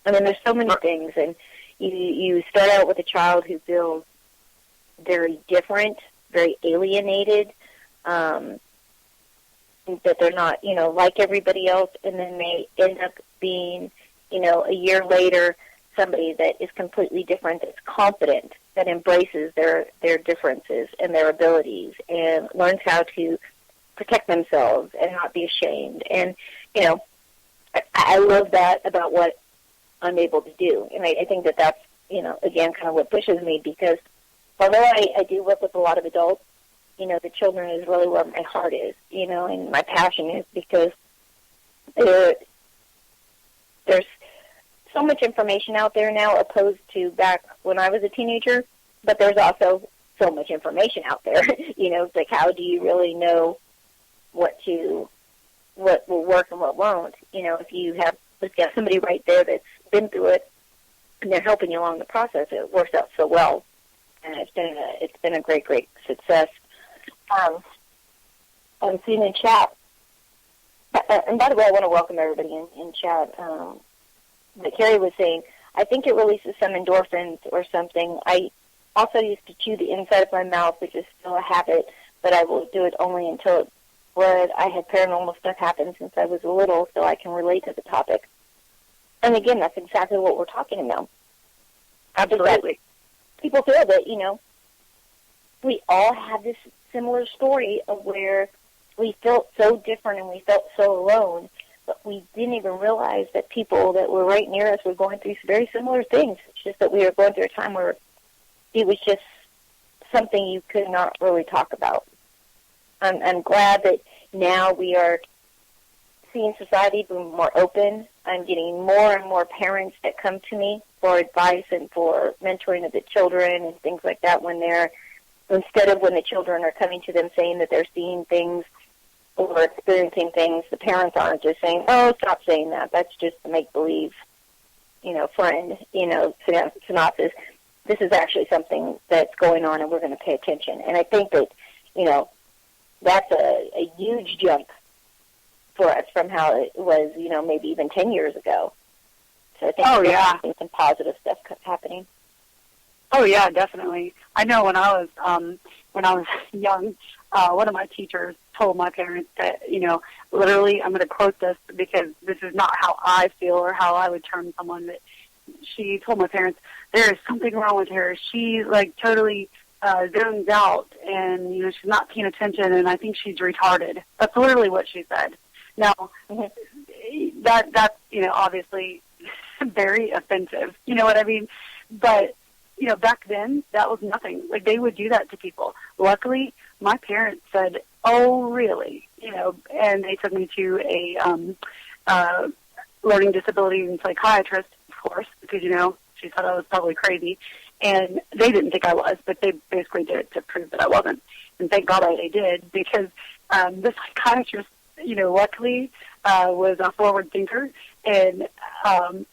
I mean, there's so many things, and you start out with a child who feels very different, very alienated, that they're not, like everybody else, and then they end up being, a year later, somebody that is completely different, that's confident, that embraces their differences and their abilities, and learns how to protect themselves and not be ashamed. And, I love that about what I'm able to do. And I think that that's, again, kind of what pushes me, because although I do work with a lot of adults, the children is really where my heart is, and my passion is, because there's so much information out there now opposed to back when I was a teenager, but there's also so much information out there. It's like, how do you really know what will work and what won't? If you have somebody right there that's been through it and they're helping you along the process, it works out so well. And it's been a great, great success. I'm seeing in chat, and by the way, I want to welcome everybody in chat. But Carrie was saying, I think it releases some endorphins or something. I also used to chew the inside of my mouth, which is still a habit, but I will do it only until it's blood. I had paranormal stuff happen since I was little, so I can relate to the topic. And again, that's exactly what we're talking about. Absolutely. People feel that, we all have this similar story of where we felt so different and we felt so alone, but we didn't even realize that people that were right near us were going through very similar things. It's just that we were going through a time where it was just something you could not really talk about. I'm glad that now we are seeing society be more open. I'm getting more and more parents that come to me for advice and for mentoring of the children and things like that instead of when the children are coming to them saying that they're seeing things or experiencing things, the parents aren't just saying, oh, stop saying that. That's just a make-believe, friend, synopsis. This is actually something that's going on, and we're going to pay attention. And I think that, that's a huge jump for us from how it was, maybe even 10 years ago. So I think there's some positive stuff happening. Oh, yeah, definitely. I know when I was young, one of my teachers told my parents that, literally, I'm going to quote this because this is not how I feel or how I would term someone, but she told my parents, there is something wrong with her. She, totally zones out and, she's not paying attention, and I think she's retarded. That's literally what she said. Now, that's, obviously very offensive. You know what I mean? But, back then, that was nothing. They would do that to people. Luckily, my parents said, oh, really? And they took me to a learning disability and psychiatrist, of course, because, she thought I was probably crazy. And they didn't think I was, but they basically did it to prove that I wasn't. And thank God they did, because the psychiatrist luckily was a forward thinker and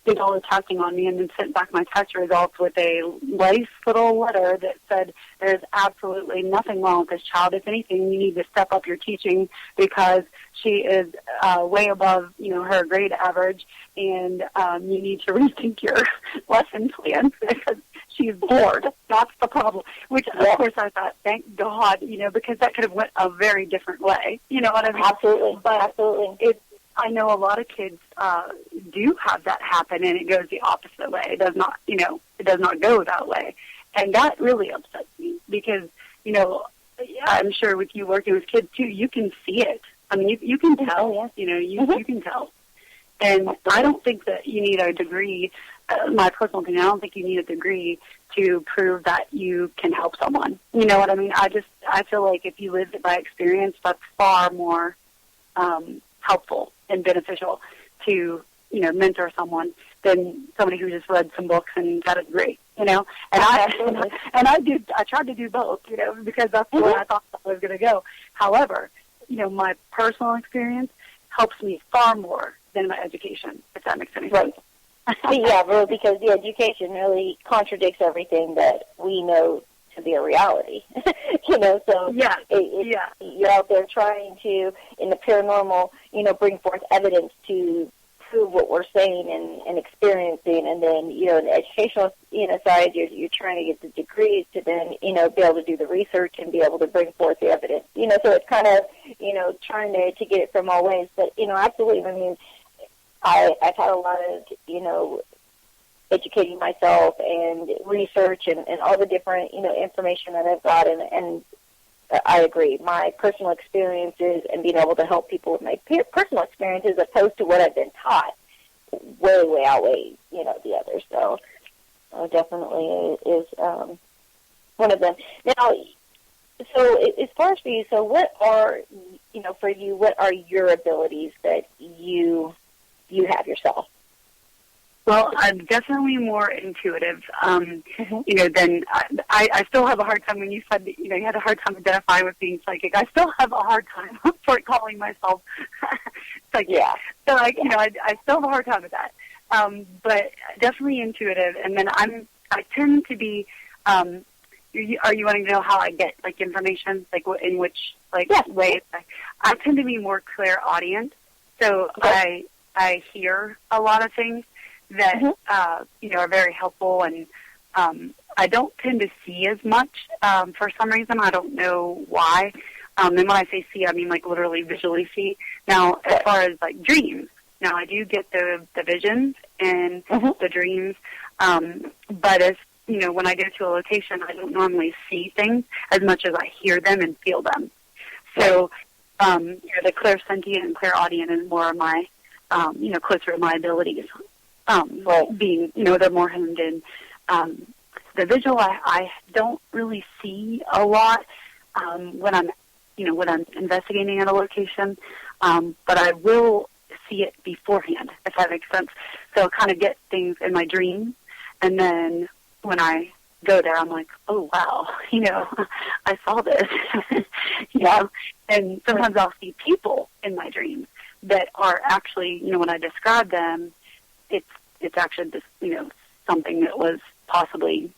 did all the testing on me and then sent back my test results with a nice little letter that said there's absolutely nothing wrong with this child. If anything, you need to step up your teaching because she is way above, her grade average, and you need to rethink your lesson plans because she's bored. That's the problem. Which, of course, I thought, thank God, because that could have went a very different way. You know what I mean? Absolutely. But absolutely. I know a lot of kids do have that happen, and it goes the opposite way. It does not, it does not go that way. And that really upsets me because, I'm sure with you working with kids, too, you can see it. I mean, you can tell, you can tell. And I don't think that you need a degree, my personal opinion, I don't think you need a degree to prove that you can help someone. You know what I mean? I feel like if you lived it by experience, that's far more helpful and beneficial to, mentor someone than somebody who just read some books and got a degree, And I tried to do both, because that's where I thought I was going to go. However, my personal experience helps me far more than my education, if that makes any sense. Yeah, well, because the education really contradicts everything that we know to be a reality. So you're out there trying to, in the paranormal, bring forth evidence to prove what we're saying and experiencing, and then, in the educational, side, you're trying to get the degrees to then, be able to do the research and be able to bring forth the evidence. So it's kind of, trying to get it from all ways. But, absolutely, I mean, I've had a lot of, educating myself and research and all the different, information that I've got. And I agree. My personal experiences and being able to help people with my personal experiences opposed to what I've been taught way outweighs, the others. So definitely is one of them. Now, so as far as for you, so what are, for you, what are your abilities that you have yourself? Well, I'm definitely more intuitive, than I still have a hard time when you said that, you had a hard time identifying with being psychic. I still have a hard time for calling myself psychic. Yeah. So, I still have a hard time with that. But definitely intuitive. And then I tend to be, are you wanting to know how I get, information, in which, ways? I tend to be more clairaudient. So I hear a lot of things that, are very helpful, and I don't tend to see as much for some reason. I don't know why. And when I say see, I mean, literally visually see. Now, as far as, dreams, now I do get the visions and the dreams, but as, when I go to a location, I don't normally see things as much as I hear them and feel them. So, the clairsentient and clairaudient is more of my, closer to my abilities. Being, they're more honed in. The visual, I don't really see a lot when I'm investigating at a location, but I will see it beforehand, if that makes sense. So I'll kind of get things in my dreams, and then when I go there, I'm like, oh, wow, I saw this, and sometimes I'll see people in my dreams that are actually, when I describe them, it's actually just, something that was possibly,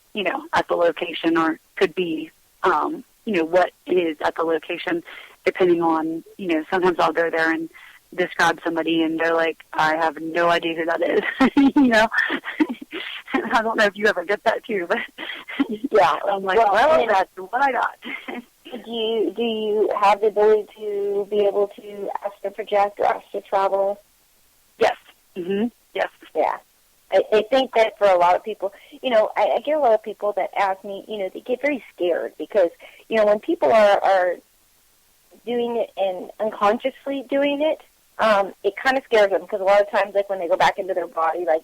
at the location, or could be, what is at the location, depending on, sometimes I'll go there and describe somebody and they're like, I have no idea who that is, I don't know if you ever get that too, but yeah, I'm like, well that's what I got. Do you have the ability to be able to ask to project or ask to travel? Yes. Yes. Yeah. I think that for a lot of people, I get a lot of people that ask me, they get very scared because, when people are doing it and unconsciously doing it, it kind of scares them because a lot of times, when they go back into their body, they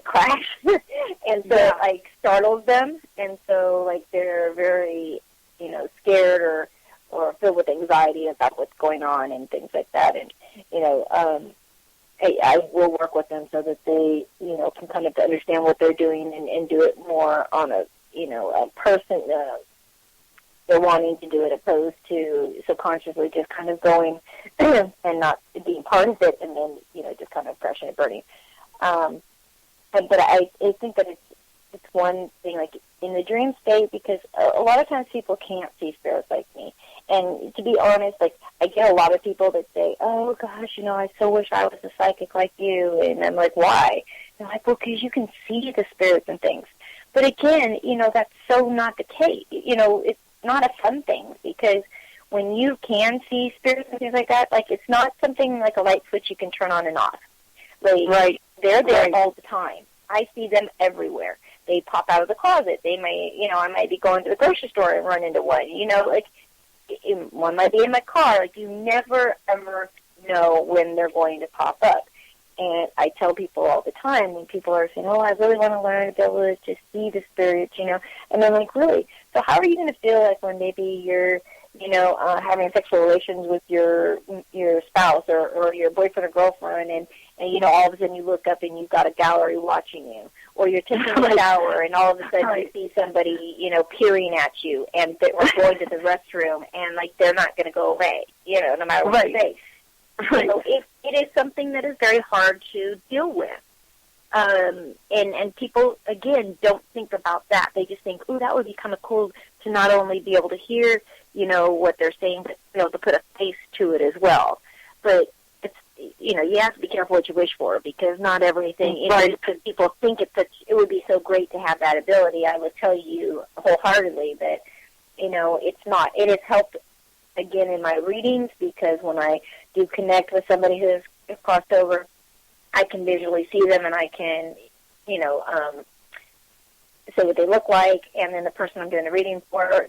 crash, and so it startles them, and so they're very, scared or filled with anxiety about what's going on and things like that, and I will work with them so that they, can kind of understand what they're doing and do it more on a, a person, they're wanting to do it, opposed to subconsciously just kind of going and not being part of it, and then, just kind of crashing and burning. But I think that it's one thing, like in the dream state, because a lot of times people can't see spirits like me. And to be honest, like, I get a lot of people that say, oh, gosh, I so wish I was a psychic like you. And I'm like, why? They're like, well, because you can see the spirits and things. But again, that's so not the case. It's not a fun thing, because when you can see spirits and things like that, like, it's not something like a light switch you can turn on and off. Like, right. They're there all the time. I see them everywhere. They pop out of the closet. They may, I might be going to the grocery store and run into one. One might be in my car. Like, you never, ever know when they're going to pop up. And I tell people all the time when people are saying, oh, I really want to learn to be able to just see the spirits, and I'm like, really? So how are you going to feel like when maybe you're, having sexual relations with your spouse or your boyfriend or girlfriend, and all of a sudden you look up and you've got a gallery watching you, or you're taking a shower and all of a sudden you see somebody, peering at you, and they're going to the restroom, and, like, they're not going to go away, no matter what you say. Right. It is something that is very hard to deal with. And people, again, don't think about that. They just think, ooh, that would be kind of cool to not only be able to hear, what they're saying, but be able to put a face to it as well. But it's, you have to be careful what you wish for, because not everything, because people think it would be so great to have that ability. I would tell you wholeheartedly that, it's not. It has helped, again, in my readings, because when I do connect with somebody who has crossed over, I can visually see them, and I can, say what they look like, and then the person I'm doing the reading for,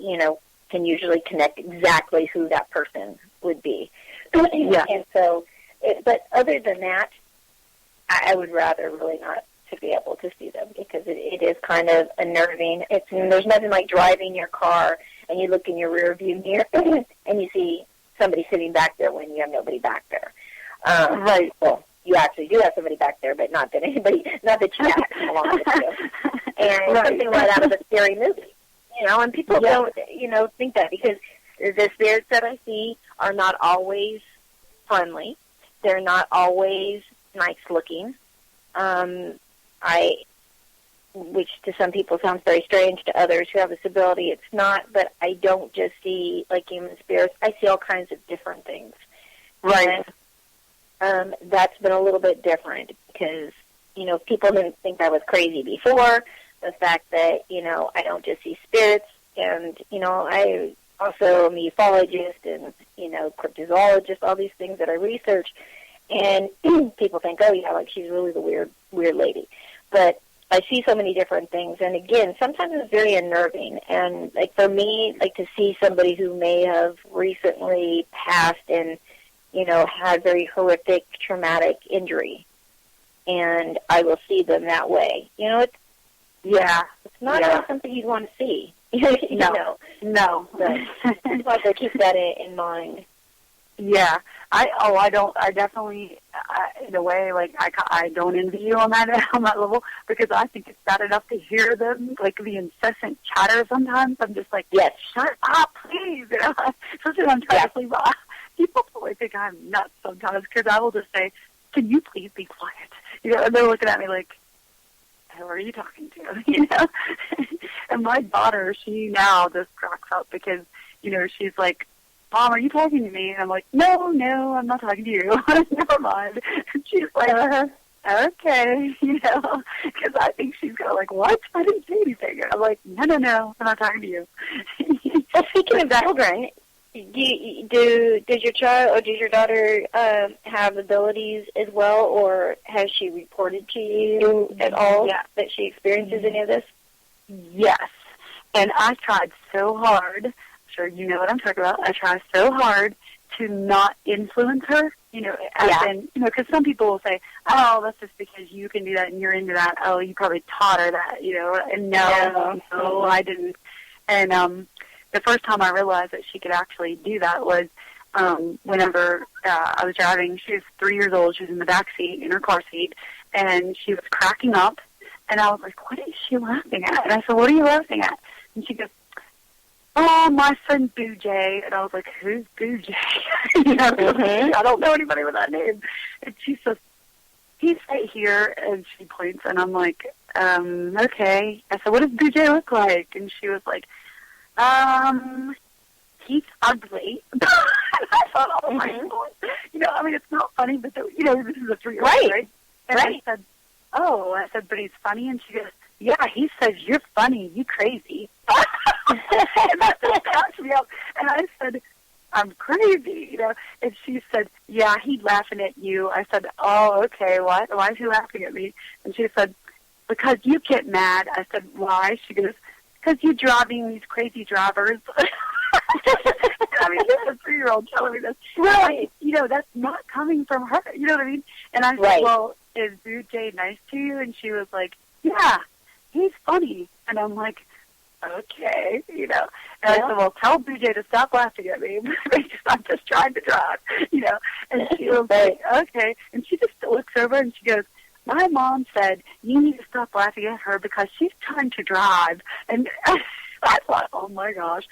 can usually connect exactly who that person would be. Yeah. And so, but other than that, I would rather really not to be able to see them, because it is kind of unnerving. There's nothing like driving your car and you look in your rear view mirror and you see somebody sitting back there when you have nobody back there. Right. Well, you actually do have somebody back there, but not that you have along with you. And something right out of a scary movie, and people don't, think that, because the spirits that I see are not always friendly. They're not always nice looking. Which to some people sounds very strange, to others who have this ability it's not, but I don't just see, like, human spirits. I see all kinds of different things. Right. And that's been a little bit different, because, people didn't think I was crazy before. The fact that, I don't just see spirits, and, I also am a ufologist and, cryptozoologist, all these things that I research. And people think, oh, yeah, like, she's really the weird lady. But I see so many different things, and again, sometimes it's very unnerving. And, like, for me, like, to see somebody who may have recently passed and, had very horrific, traumatic injury, and I will see them that way. It's not really something you'd want to see. No. But I'd like to keep that in mind. Yeah, I definitely, in a way, like, I don't envy you on that level, because I think it's bad enough to hear them, like, the incessant chatter sometimes. I'm just like, yes, shut up, please, especially when I'm trying to sleep. People probably think I'm nuts sometimes, because I will just say, can you please be quiet? And they're looking at me like, who are you talking to? And my daughter, she now just cracks up, because, she's like, Mom, are you talking to me? And I'm like, no, I'm not talking to you. Never mind. And she's like, okay, because I think she's going to like, what? I didn't say anything. And I'm like, no, I'm not talking to you. Well, speaking of children, does your child or does your daughter have abilities as well, or has she reported to you at all that she experiences any of this? Yes, and I tried so hard. Sure, you know what I'm talking about. I try so hard to not influence her, because some people will say, oh, that's just because you can do that and you're into that. Oh, you probably taught her that, and no, I didn't. And the first time I realized that she could actually do that was whenever I was driving. She was 3 years old. She was in the back seat, in her car seat, and she was cracking up. And I was like, what is she laughing at? And I said, what are you laughing at? And she goes, oh, my friend Boo J. And I was like, who's Boo J? I don't know anybody with that name. And she says, he's right here. And she points, and I'm like, okay. I said, what does Boo J look like? And she was like, he's ugly. And I thought, oh, my God. It's not funny, but, this is a 3-year-old, right? And I said, but he's funny. And she goes, yeah, he says, you're funny, you crazy. And that just cracked me up. And I said, I'm crazy, And she said, yeah, he's laughing at you. I said, oh, okay, what? Why is he laughing at me? And she said, because you get mad. I said, why? She goes, because you're driving these crazy drivers. This is a 3-year-old telling me this. Right. That's not coming from her. You know what I mean? And I said, well, is Boo J nice to you? And she was like, yeah, he's funny. And I'm like, okay, And I said, well, tell Boo J to stop laughing at me because I'm just trying to drive, And she was like, okay. And she just looks over and she goes, my mom said you need to stop laughing at her because she's trying to drive. And I thought, oh, my gosh.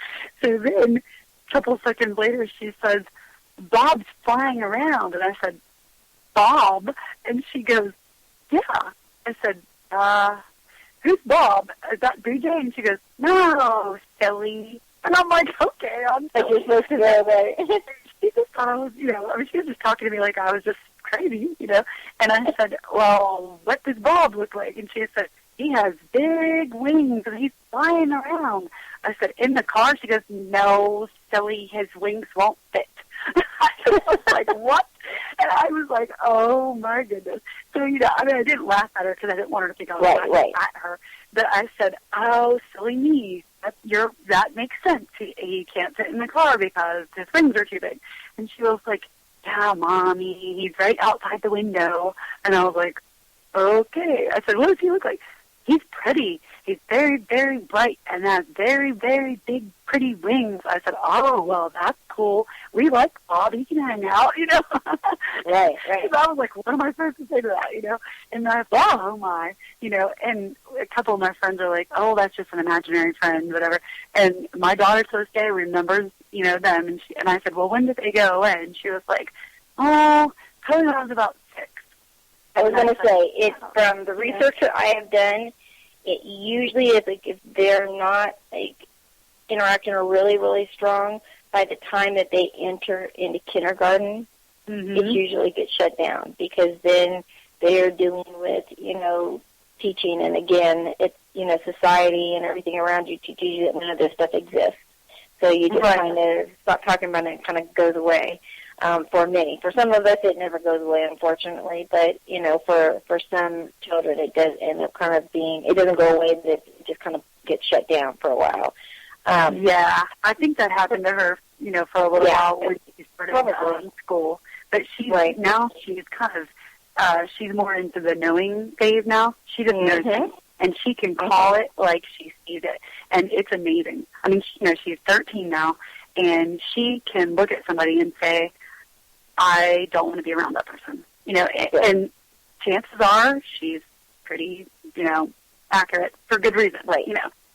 So then a couple seconds later, she says, Bob's flying around. And I said, Bob? And she goes, yeah. I said, who's Bob? Is that Boo J? And she goes, no, silly. And I'm like, okay, I'm silly. You're supposed to go away. She just thought I was, she was just talking to me like I was just crazy, And I said, well, what does Bob look like? And she said, he has big wings and he's flying around. I said, in the car? She goes, no, silly, his wings won't fit. I was like, what? And I was like, oh, my goodness. So, I didn't laugh at her because I didn't want her to think I was laughing at her. But I said, oh, silly me. That makes sense. He can't fit in the car because his wings are too big. And she was like, yeah, Mommy, he's right outside the window. And I was like, okay. I said, what does he look like? He's pretty. He's very, very bright and has very, very big, pretty wings. I said, oh, well, that's cool. We like Bob. He can hang out, Right. So I was like, what am I supposed to say to that, And I thought, oh, my, and a couple of my friends are like, oh, that's just an imaginary friend, whatever. And my daughter to this day remembers, them. And I said, well, when did they go away? And she was like, oh, probably when I was about 6. I was going to say, it's from the research that I have done, it usually is like if they're not interacting are really, really strong, by the time that they enter into kindergarten, it usually gets shut down because then they're dealing with, teaching, and again, it's, society and everything around you teaches you that none of this stuff exists. So you just kind of stop talking about it and it kind of goes away. For many. For some of us, it never goes away, unfortunately. But, for some children, it does end up kind of it doesn't go away, but it just kind of gets shut down for a while. Yeah, I think that happened to her, for a little while when she started school. But now she's kind of, she's more into the knowing phase now. She doesn't know things, and she can call it like she sees it. And it's amazing. I mean, she's 13 now, and she can look at somebody and say, I don't want to be around that person, and chances are she's pretty, accurate for good reason,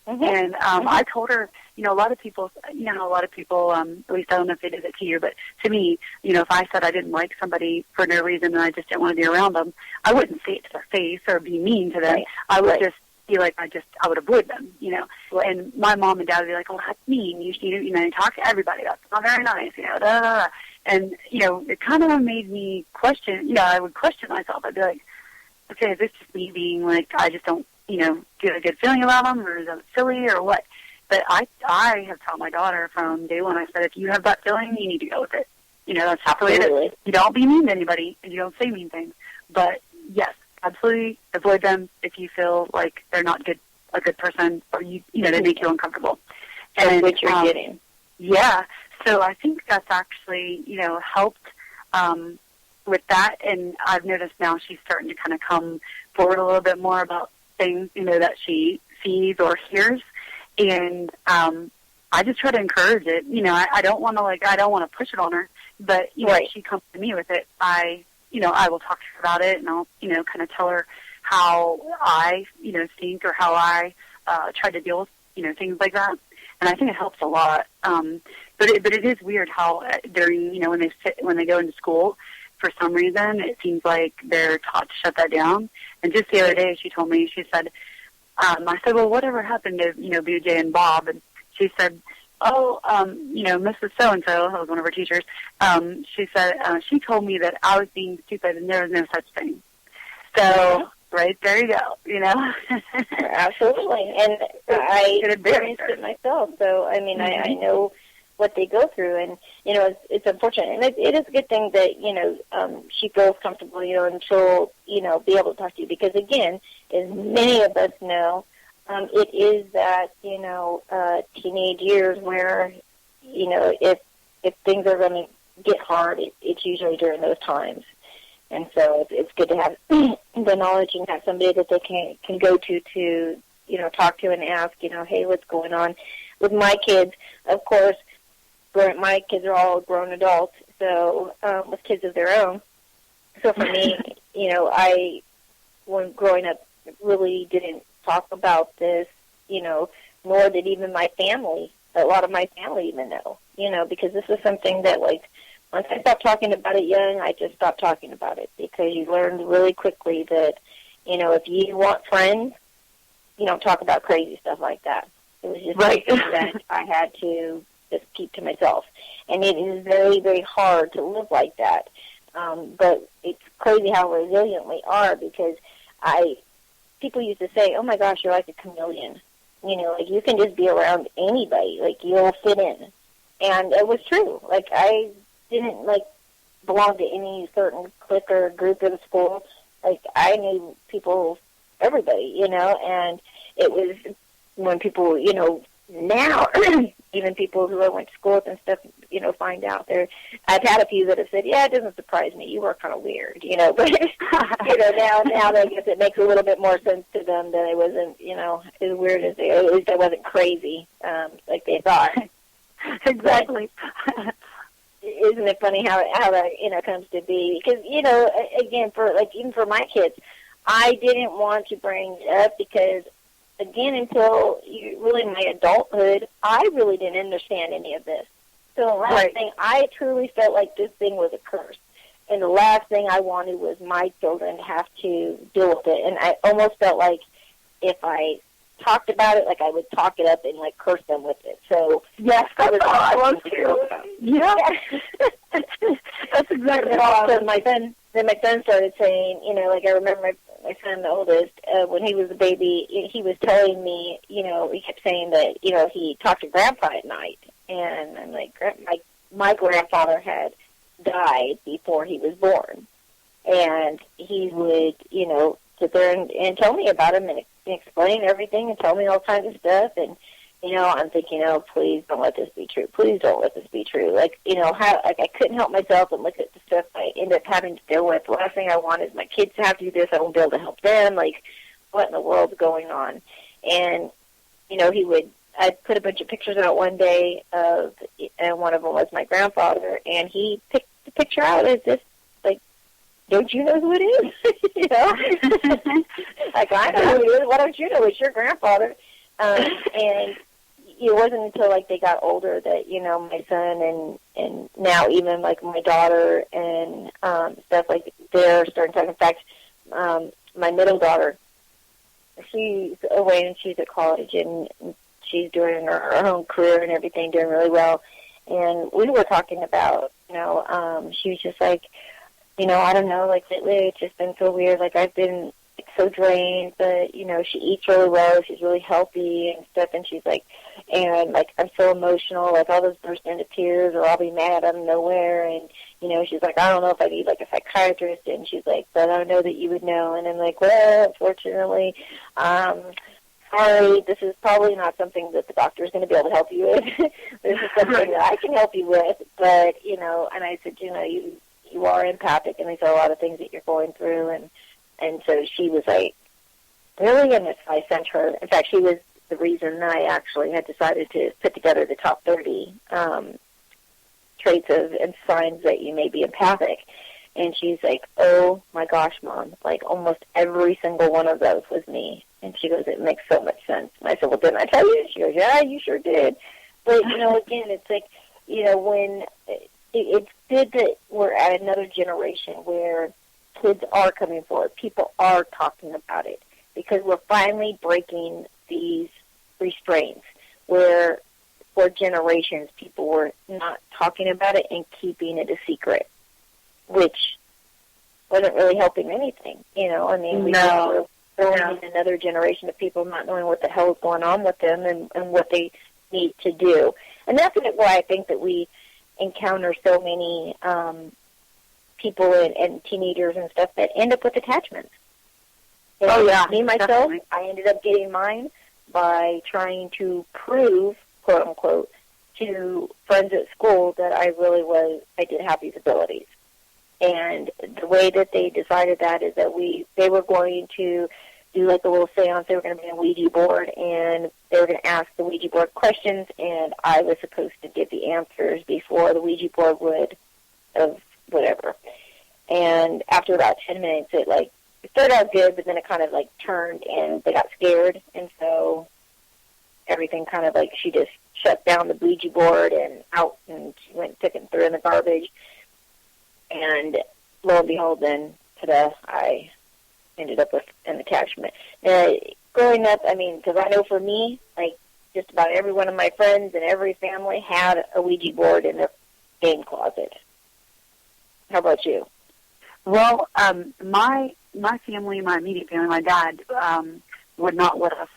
And I told her, a lot of people, at least I don't know if they did it to you, but to me, if I said I didn't like somebody for no reason and I just didn't want to be around them, I wouldn't say it to their face or be mean to them. Right. I would just be like, I would avoid them, Right. And my mom and dad would be like, well, that's mean. You talk to everybody. That's not very nice, da, da, da. And, it kind of made me question, I would question myself. I'd be like, okay, is this just me being like, I just don't, get a good feeling about them, or is that silly, or what? But I have taught my daughter from day one, I said, if you have that feeling, you need to go with it. That's the way it is. You don't be mean to anybody, and you don't say mean things. But, yes, absolutely avoid them if you feel like they're not a good person, or, they make you uncomfortable. And that's what you're getting. Yeah. So I think that's actually, helped with that. And I've noticed now she's starting to kind of come forward a little bit more about things, that she sees or hears. And I just try to encourage it. I don't want to push it on her. But, if she comes to me with it, I will talk to her about it. And I'll, kind of tell her how I, think or how I try to deal with, things like that. and I think it helps a lot. But it is weird how during, you know, when they go into school, for some reason, it seems like they're taught to shut that down. And just the other day, she told me, she said, I said, well, whatever happened to, you know, BJ and Bob? And she said, you know, Mrs. So-and-so, that was one of her teachers, she said, she told me that I was being stupid and there was no such thing. So, right, there you go, you know. Absolutely. And I experienced it myself. So, I mean, I know what they go through, and, you know, it's unfortunate. And it is a good thing that, you know, she feels comfortable, you know, and she'll, you know, be able to talk to you. Because, again, as many of us know, it is that, you know, teenage years where, you know, if things are going to get hard, it's usually during those times. And so it's good to have the knowledge and have somebody that they can go to, you know, talk to and ask, you know, hey, what's going on? With my kids, of course, my kids are all grown adults, so with kids of their own. So for me, you know, when growing up, really didn't talk about this, you know, nor did even my family, a lot of my family even know, you know, because this is something that, like, once I stopped talking about it young, I just stopped talking about it, because you learned really quickly that, you know, if you want friends, you don't talk about crazy stuff like that. It was just something that I had to just keep to myself. And it is very, very hard to live like that. But it's crazy how resilient we are, because people used to say, oh my gosh, you're like a chameleon. You know, like, you can just be around anybody, like, you'll fit in. And it was true. Like, I didn't, like, belong to any certain clique or group in school. Like, I knew people, everybody, you know, and it was when people, you know, now, even people who I went to school with and stuff, you know, find out there. I've had a few that have said, yeah, it doesn't surprise me. You were kind of weird, you know. But, you know, now I guess it makes a little bit more sense to them that I wasn't, you know, as weird as at least I wasn't crazy, like they thought. Exactly. Isn't it funny how that, you know, comes to be? Because, you know, again, even for my kids, I didn't want to bring it up because, again, until really my adulthood, I really didn't understand any of this. So the last thing, I truly felt like this thing was a curse. And the last thing I wanted was my children to have to deal with it. And I almost felt like if I talked about it, like, I would talk it up and, like, curse them with it. So yes, that's all I want to. Yeah. That's exactly how my son started saying, you know, like, I remember my son, the oldest, when he was a baby, he was telling me, you know, he kept saying that, you know, he talked to Grandpa at night. And I'm like, my grandfather had died before he was born. And he would, you know, sit there and tell me about him and explain everything and tell me all kinds of stuff. And, you know, I'm thinking, oh, please don't let this be true. Please don't let this be true. Like, you know, I couldn't help myself and look at the stuff I end up having to deal with. The last thing I want is my kids to have to do this. I won't be able to help them. Like, what in the world's going on? And, you know, I put a bunch of pictures out one day and one of them was my grandfather, and he picked the picture out as if, like, don't you know who it is? You know? Like, I know who it is. Why don't you know? It's your grandfather. And it wasn't until, like, they got older that, you know, my son and now even, like, my daughter and stuff, like, they're starting to talk. In fact, my middle daughter, she's away and she's at college and she's doing her own career and everything, doing really well. And we were talking about, you know, she was just like, you know, I don't know, like, lately it's just been so weird. Like, I've been so drained, but, you know, she eats really well. She's really healthy and stuff. And she's like, and, like, I'm so emotional. Like, I'll just burst into tears or I'll be mad out of nowhere. And, you know, she's like, I don't know if I need, like, a psychiatrist. And she's like, but I know that you would know. And I'm like, well, unfortunately, sorry, this is probably not something that the doctor is going to be able to help you with. This is something that I can help you with. But, you know, and I said, you know, you are empathic, and these are a lot of things that you're going through. And so she was like, really? And I sent her. In fact, she was the reason that I actually had decided to put together the top 30 traits of and signs that you may be empathic. And she's like, oh, my gosh, Mom, like almost every single one of those was me. And she goes, it makes so much sense. And I said, well, didn't I tell you? She goes, yeah, you sure did. But, again, it's like, when it's good that we're at another generation where kids are coming forward. People are talking about it because we're finally breaking these restraints where for generations people were not talking about it and keeping it a secret, which wasn't really helping anything. We were throwing in another generation of people not knowing what the hell is going on with them and what they need to do. And that's why I think that we encounter so many people and teenagers and stuff that end up with attachments. And me, myself, definitely. I ended up getting mine by trying to prove, quote unquote, to friends at school that I did have these abilities. And the way that they decided that is that they were going to do like a little seance. They were going to be a Ouija board, and they were going to ask the Ouija board questions, and I was supposed to give the answers before the Ouija board would, of whatever. And after about 10 minutes, it started out good, but then it kind of turned, and they got scared, and so everything kind of she just shut down the Ouija board and out, and she went and took it and threw it in the garbage. And lo and behold, then I ended up with an attachment. Growing up, because I know for me, just about every one of my friends and every family had a Ouija board in their game closet. How about you? Well, my family, my immediate family, my dad would not let us,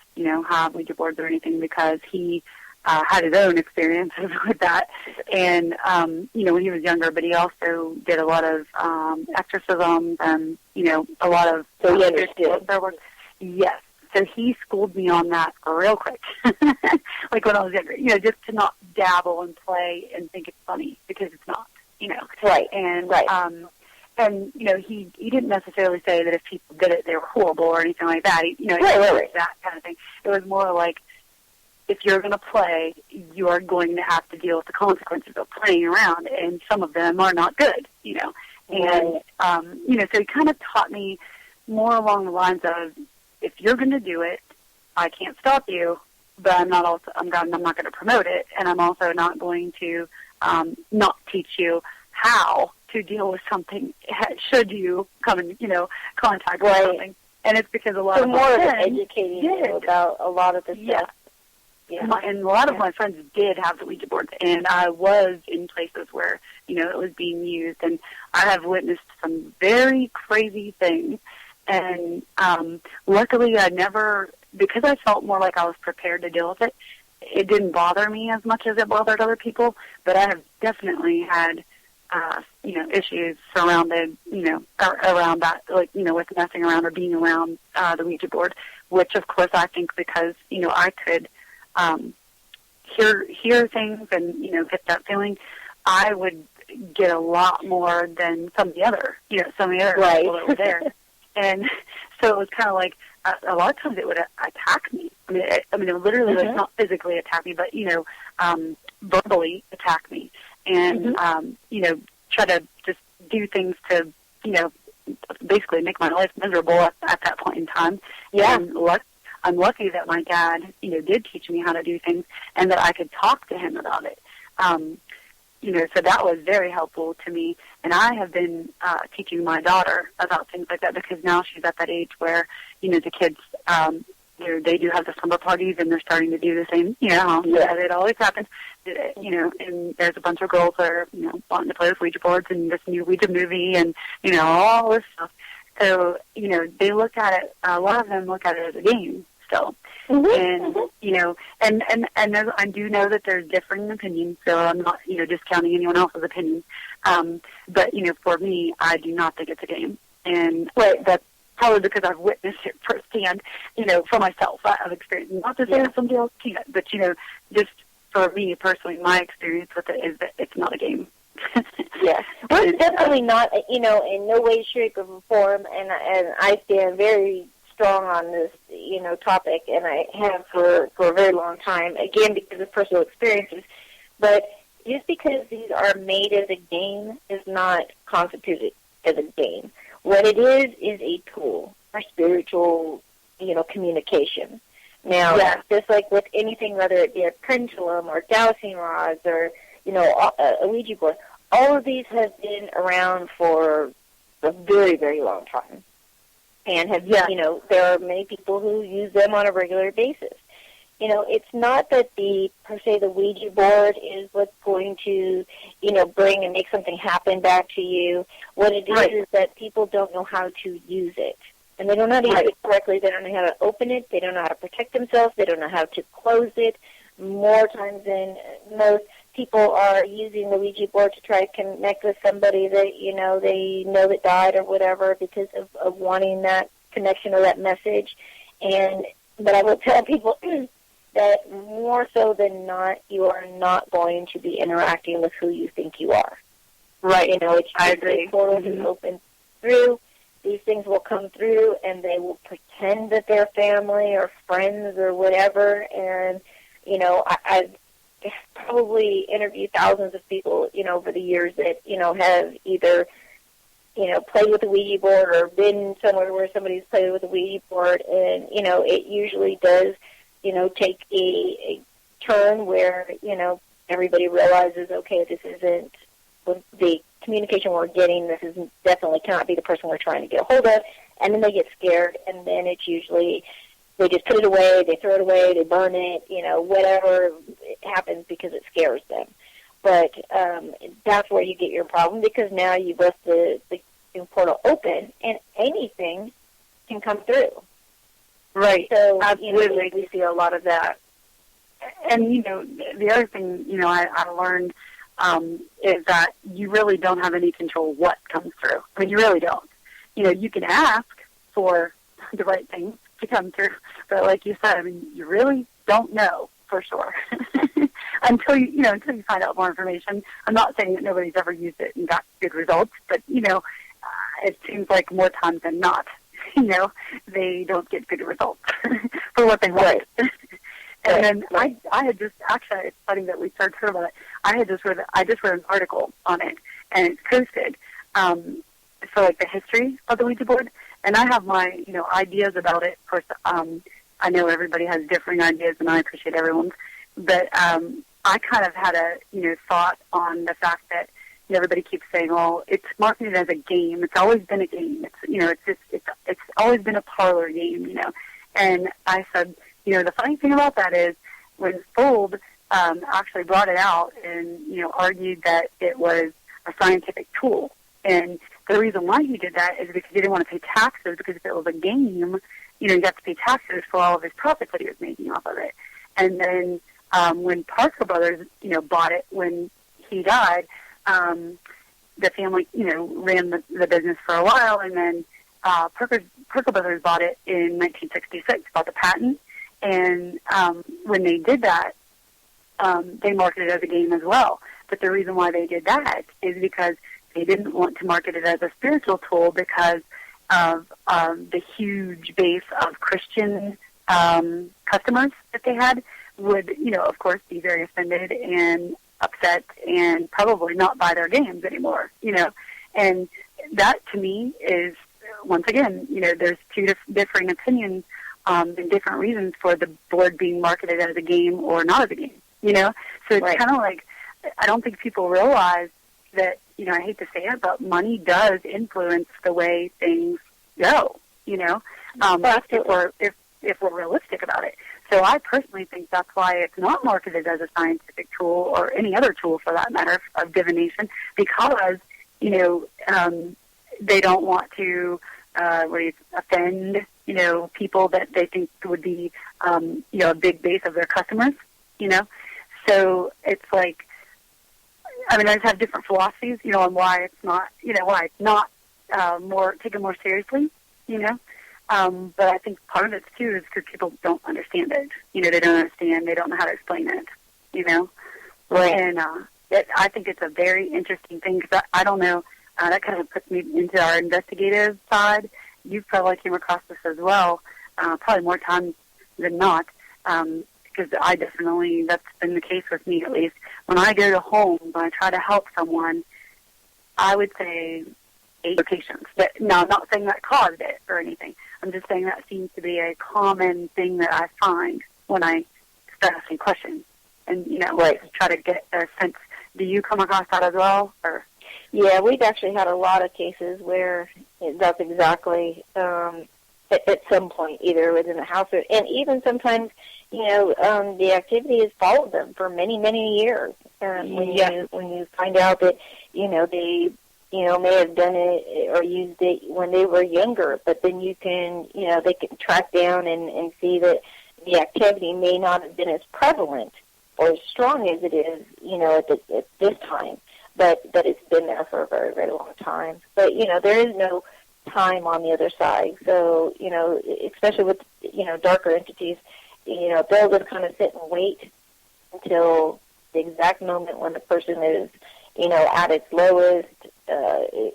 have Ouija boards or anything because he had his own experiences with that. And, when he was younger, but he also did a lot of exorcisms and, a lot of... So he understood. Yes. So he schooled me on that real quick, when I was younger, just to not dabble and play and think it's funny, because it's not, Right. And, right. He didn't necessarily say that if people did it, they were horrible or anything like that. Right. That kind of thing. It was more like, if you're going to play, you are going to have to deal with the consequences of playing around, and some of them are not good, And, so he kind of taught me more along the lines of, if you're going to do it, I can't stop you, but I'm not going to promote it, and I'm also not going to not teach you how to deal with something should you come in, contact with something. And it's because a lot of more of educating you about a lot of the stuff. Yeah. And a lot of my friends did have the Ouija boards, and I was in places where, it was being used, and I have witnessed some very crazy things. And luckily I never, because I felt more like I was prepared to deal with it, it didn't bother me as much as it bothered other people, but I have definitely had, issues surrounded, around that, with messing around or being around the Ouija board, which of course I think because, I could hear things and, get that feeling, I would get a lot more than some of the other right. people that were there. And so it was kind of like, a lot of times it would attack me. It literally was not physically attack me, but, verbally attack me. And, try to just do things to, basically make my life miserable at that point in time. Yeah. And I'm lucky that my dad, did teach me how to do things and that I could talk to him about it. So that was very helpful to me. And I have been teaching my daughter about things like that because now she's at that age where, the kids, they do have the slumber parties and they're starting to do the same, it always happens, and there's a bunch of girls that are, wanting to play with Ouija boards and this new Ouija movie and, all this stuff. So, they look at it, a lot of them look at it as a game still. And, and I do know that there's differing opinions, so I'm not, discounting anyone else's opinion. But, for me, I do not think it's a game. And that's probably because I've witnessed it firsthand, for myself. I've experienced, not to say that somebody else can't, but, just for me personally, my experience with it is that it's not a game. Yes. Well, it's definitely not, in no way, shape, or form, and I stand very strong on this, topic, and I have for a very long time, again, because of personal experiences. But just because these are made as a game is not constituted as a game. What it is a tool for spiritual, communication. Now, just like with anything, whether it be a pendulum or dowsing rods or, a Ouija board, all of these have been around for a very, very long time. And have, there are many people who use them on a regular basis. It's not that per se, the Ouija board is what's going to, bring and make something happen back to you. What it is that people don't know how to use it. And they don't know how to use it correctly. They don't know how to open it. They don't know how to protect themselves. They don't know how to close it. More times than most, people are using the Ouija board to try to connect with somebody that, they know that died or whatever because of wanting that connection or that message. But I will tell people that more so than not, you are not going to be interacting with who you think you are. Right. It's just a portal to open through. These things will come through, and they will pretend that they're family or friends or whatever. And, I've probably interviewed thousands of people, over the years that, have either, played with the Ouija board or been somewhere where somebody's played with the Ouija board. And, it usually does, take a turn where, everybody realizes, okay, this isn't the communication we're getting, this is definitely cannot be the person we're trying to get a hold of, and then they get scared, and then it's usually they just put it away, they throw it away, they burn it, whatever happens because it scares them. But that's where you get your problem, because now you've left the portal open, and anything can come through. Right. So, absolutely. We see a lot of that. And, the other thing, I learned is that you really don't have any control what comes through. I mean, you really don't. You can ask for the right thing to come through, but like you said, I mean, you really don't know for sure until you find out more information. I'm not saying that nobody's ever used it and got good results, but it seems like more times than not, they don't get good results for what they want. Right. And then I had just, actually, it's funny that we started talking about it. I just read an article on it, and it's posted for like the history of the Ouija board. And I have my, ideas about it. Of course, I know everybody has differing ideas, and I appreciate everyone's. But I kind of had a, thought on the fact that everybody keeps saying, "Oh, it's marketed as a game. It's always been a game. It's always been a parlor game." And I said, the funny thing about that is when Fold actually brought it out and, argued that it was a scientific tool. And the reason why he did that is because he didn't want to pay taxes, because if it was a game, you have to pay taxes for all of his profits that he was making off of it. And then when Parker Brothers, bought it when he died, the family, ran the business for a while, and then Parker Brothers bought it in 1966, bought the patent. And when they did that, they marketed it as a game as well. But the reason why they did that is because they didn't want to market it as a spiritual tool because of the huge base of Christian customers that they had would, of course, be very offended and upset and probably not buy their games anymore, And that, to me, is, once again, there's two differing opinions and different reasons for the board being marketed as a game or not as a game, So it's kind of like, I don't think people realize that, I hate to say it, but money does influence the way things go, if we're realistic about it. So I personally think that's why it's not marketed as a scientific tool or any other tool for that matter of divination, because, they don't want to offend, people that they think would be, a big base of their customers, So it's like, I mean, I just have different philosophies, on why it's not, why it's not taken more seriously, But I think part of it, too, is because people don't understand it. They don't understand. They don't know how to explain it, Right. And I think it's a very interesting thing because I don't know. That kind of puts me into our investigative side. You've probably came across this as well, probably more times than not, because I definitely, that's been the case with me at least. When I go to homes, when I try to help someone, I would say 8 locations. Now, I'm not saying that caused it or anything. I'm just saying that seems to be a common thing that I find when I start asking questions. And, try to get a sense. Do you come across that as well? Or? Yeah, we've actually had a lot of cases where that's exactly at some point, either within the house or, and even sometimes, the activity has followed them for many, many years. When you find out that, they, may have done it or used it when they were younger, but then you can, they can track down and see that the activity may not have been as prevalent or as strong as it is, at this time, but it's been there for a very, very long time. But, there is no time on the other side. So, especially with, darker entities, they'll just kind of sit and wait until the exact moment when the person is, at its lowest,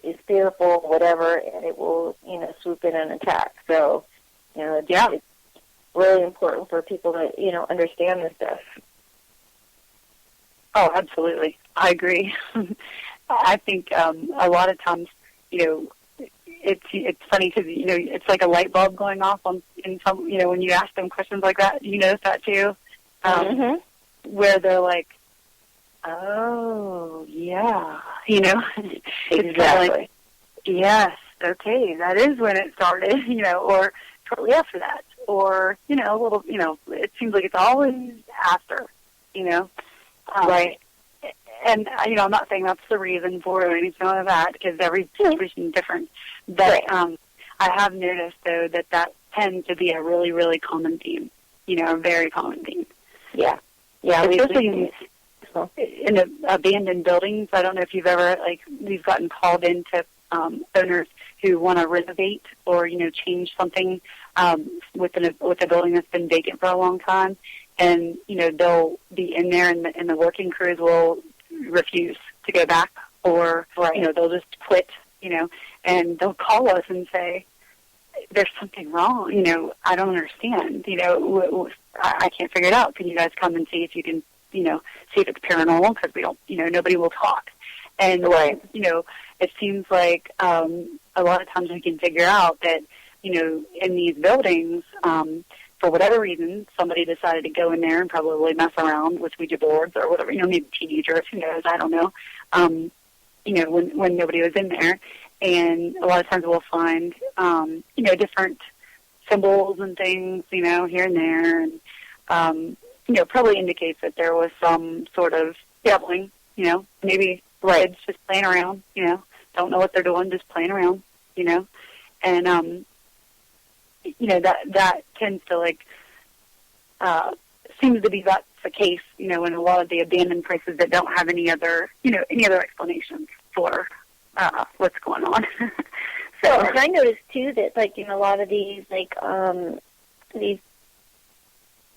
is fearful, whatever, and it will, swoop in and attack. So, it's really important for people to, understand this stuff. Oh, absolutely. I agree. I think a lot of times, it's funny because, it's like a light bulb going off in some, when you ask them questions like that. You notice that too? Where they're like, oh, yeah, It's exactly. Like, yes, okay, that is when it started, or shortly after that. Or, a little, it seems like it's always after, right. And, I'm not saying that's the reason for it or anything like that, because every situation is different. But I have noticed, though, that tends to be a really, really common theme, a very common theme. Yeah. Yeah. Especially in the abandoned buildings. I don't know if you've ever, we've gotten called into owners who want to renovate or, change something with a building that's been vacant for a long time. And, they'll be in there and the working crews will refuse to go back or, they'll just quit, and they'll call us and say, there's something wrong, I don't understand, I can't figure it out. Can you guys come and see if you can, see if it's paranormal? Because we don't, nobody will talk. And, it seems like a lot of times we can figure out that, in these buildings, for whatever reason, somebody decided to go in there and probably mess around with Ouija boards or whatever, maybe teenagers, who knows, I don't know, when nobody was in there. And a lot of times we'll find, different symbols and things, here and there. And, probably indicates that there was some sort of dabbling, maybe kids just playing around, don't know what they're doing, just playing around, and, that tends to, seems to be that's the case, in a lot of the abandoned places that don't have any other explanations for what's going on. So, and I noticed, too, that, in a lot of these, these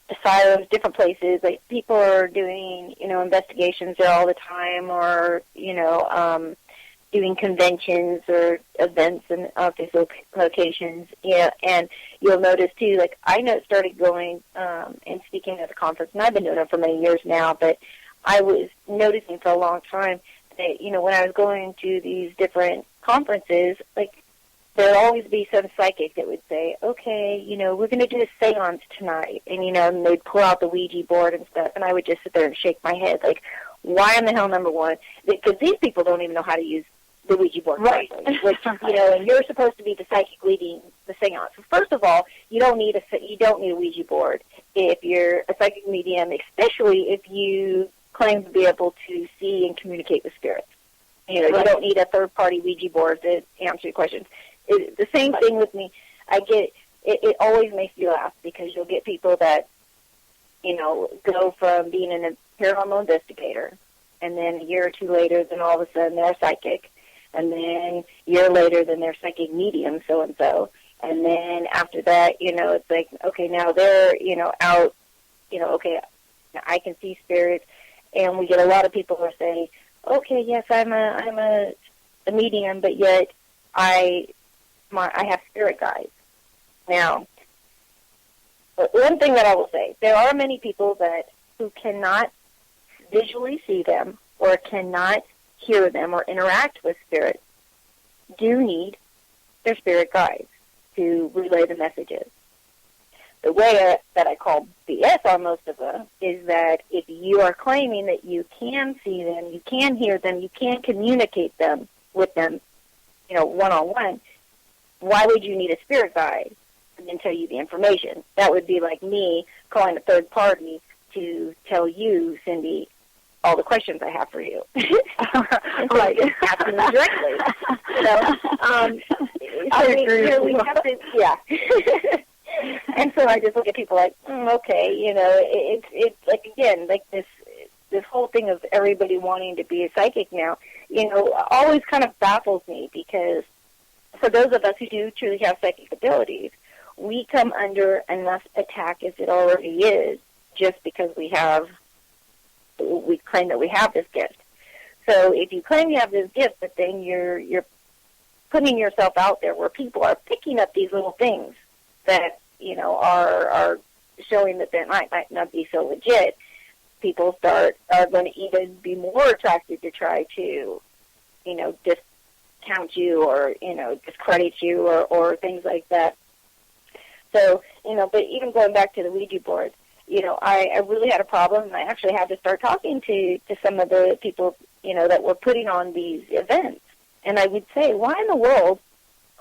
asylums, different places, people are doing, investigations there all the time or, doing conventions or events in these locations. Yeah, and you'll notice, too, I started going and speaking at a conference, and I've been doing it for many years now, but I was noticing for a long time that, when I was going to these different conferences, there'd always be some psychic that would say, okay, we're going to do a seance tonight, and they'd pull out the Ouija board and stuff, and I would just sit there and shake my head, why in the hell, number one? Because these people don't even know how to use the Ouija board correctly, which, and you're supposed to be the psychic leading the seance. So first of all, you don't need a Ouija board if you're a psychic medium, especially if you claim to be able to see and communicate with spirits. You don't need a third-party Ouija board to answer your questions. The same thing with me. I get it always makes me laugh because you'll get people that, go from being a paranormal investigator, and then a year or two later, then all of a sudden they're psychic, and then a year later, then they're psychic medium, so-and-so, and then after that, it's okay, now they're, out, okay, I can see spirits, and we get a lot of people who say, okay, yes, I'm a medium, but yet I have spirit guides. Now, one thing that I will say, there are many people who cannot visually see them or cannot hear them or interact with spirits, do need their spirit guides to relay the messages. The way that I call BS on most of them is that if you are claiming that you can see them, you can hear them, you can communicate them with them, one-on-one, why would you need a spirit guide and then tell you the information? That would be like me calling a third party to tell you, Cindy, all the questions I have for you. Right. Asking them directly. I agree. We have to, yeah. And so I just look at people like, okay, it's like, again, like this whole thing of everybody wanting to be a psychic now, always kind of baffles me, because for those of us who do truly have psychic abilities, we come under enough attack as it already is, just because we claim that we have this gift. So if you claim you have this gift, but then you're putting yourself out there where people are picking up these little things that, are showing that they might not be so legit, people are going to even be more attracted to try to, discount you or, discredit you or things like that. So, but even going back to the Ouija board, I really had a problem, and I actually had to start talking to some of the people, that were putting on these events. And I would say, why in the world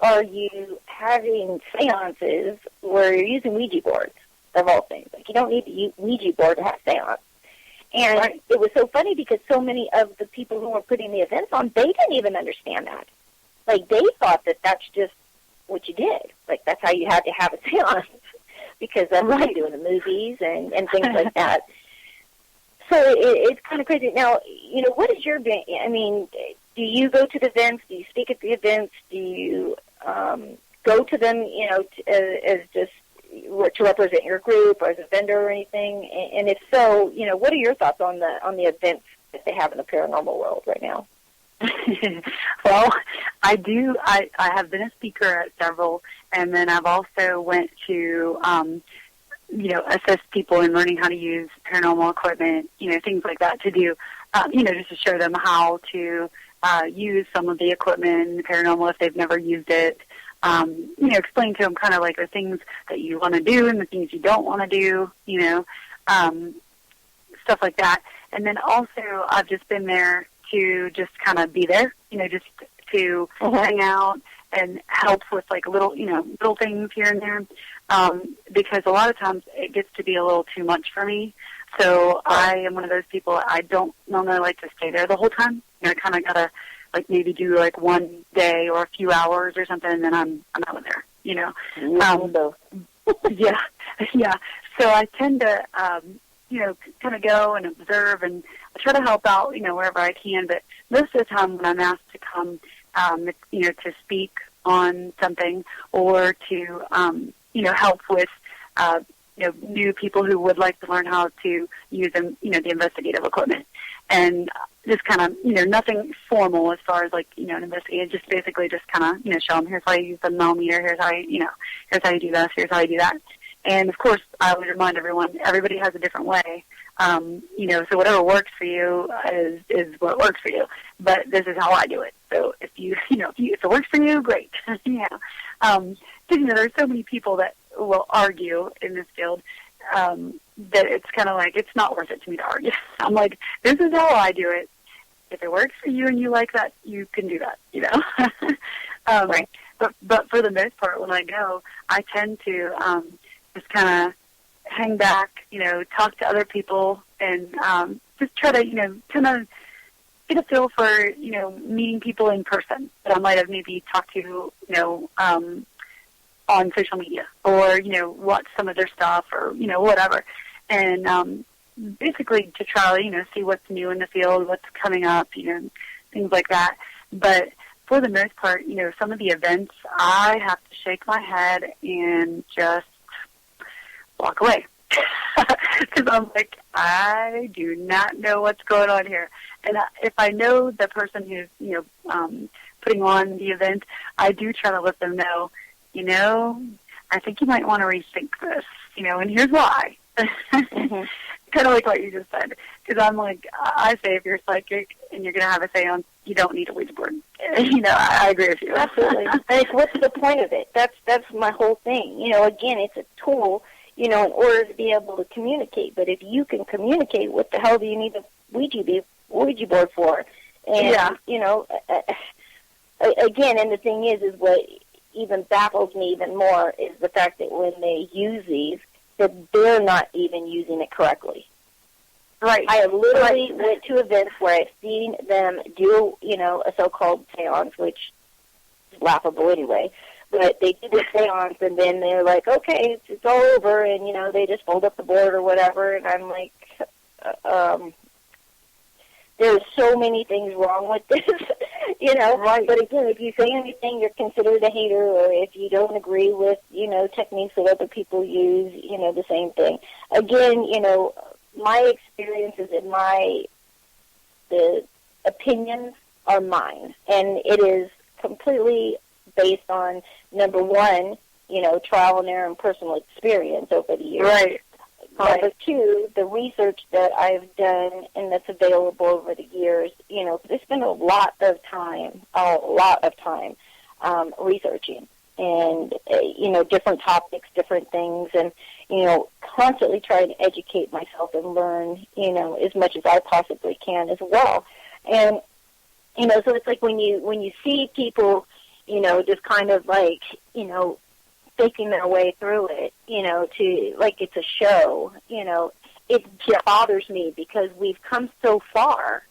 are you having seances where you're using Ouija boards, of all things? Like, you don't need the Ouija board to have seance. And right. It was so funny because so many of the people who were putting the events on, they didn't even understand that. Like, they thought that that's just what you did. Like, that's how you had to have a seance, because that's what they do in the movies and things like that. So it's kind of crazy. Now, what is your, do you go to the events? Do you speak at the events? Do you go to them, as just to represent your group or as a vendor or anything? And if so, what are your thoughts on the events that they have in the paranormal world right now? Well, I do. I have been a speaker at several, and then I've also went to, assist people in learning how to use paranormal equipment, things like that to do, just to show them how to use some of the equipment in the paranormal if they've never used it. Explain to them kind of like the things that you want to do and the things you don't want to do, stuff like that. And then also I've just been there to just kind of be there, just to hang out and help with like little things here and there, because a lot of times it gets to be a little too much for me. So I am one of those people, I don't normally like to stay there the whole time. I kind of gotta like maybe do like one day or a few hours or something, and then I'm out of there. Yeah. So I tend to kind of go and observe, and I try to help out, wherever I can. But most of the time when I'm asked to come, to speak on something or to, help with, new people who would like to learn how to use them, the investigative equipment. And just kind of, nothing formal as far as like, an investigator, just basically just kind of, show them, here's how you use the millimeter, here's how here's how you do this, here's how you do that. And of course, I would remind everyone, everybody has a different way. So whatever works for you is what works for you. But this is how I do it. So if if it works for you, great. Because there's so many people that will argue in this field that it's kind of like it's not worth it to me to argue. I'm like, this is how I do it. If it works for you and you like that, you can do that. Right. But for the most part, when I go, I tend to just kind of hang back, talk to other people, and just try to, kind of get a feel for, meeting people in person that I might have maybe talked to, on social media or, watch some of their stuff or, whatever. And basically to try, see what's new in the field, what's coming up, things like that. But for the most part, some of the events, I have to shake my head and just walk away. Because I'm like, I do not know what's going on here. And if I know the person who's, putting on the event, I do try to let them know, I think you might want to rethink this, and here's why. kind of like what you just said. Because I'm like, I say if you're psychic and you're going to have a seance, you don't need a Ouija board. I agree with you. Absolutely. Like, what's the point of it? That's my whole thing. Again, it's a tool, in order to be able to communicate. But if you can communicate, what the hell do you need a Ouija board for? And, again, and the thing is what even baffles me even more is the fact that when they use these, that they're not even using it correctly. Right. I literally went to events where I've seen them do, a so-called seance, which is laughable anyway. But they did the seance, and then they're like, okay, it's all over, and, they just fold up the board or whatever. And I'm like, there's so many things wrong with this, Right. But again, if you say anything, you're considered a hater, or if you don't agree with, techniques that other people use, the same thing. Again, my experiences and the opinions are mine, and it is completely based on, number one, trial and error and personal experience over the years. Right. Number two, the research that I've done and that's available over the years, there's been a lot of time researching and, different topics, different things, and, constantly trying to educate myself and learn, as much as I possibly can as well. And, so it's like when you see people, just kind of like, faking their way through it, to like it's a show, it bothers me because we've come so far,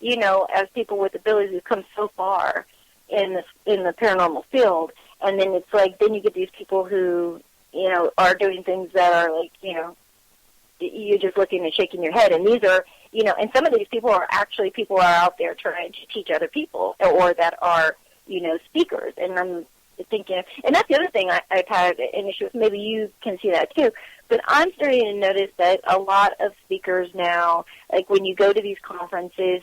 as people with abilities, we've come so far in the paranormal field, and then it's like then you get these people who, are doing things that are like, you're just looking and shaking your head, and these are, and some of these people are actually people are out there trying to teach other people, or that are, speakers, and I'm thinking, and that's the other thing I've had an issue with. Maybe you can see that too, but I'm starting to notice that a lot of speakers now, like when you go to these conferences,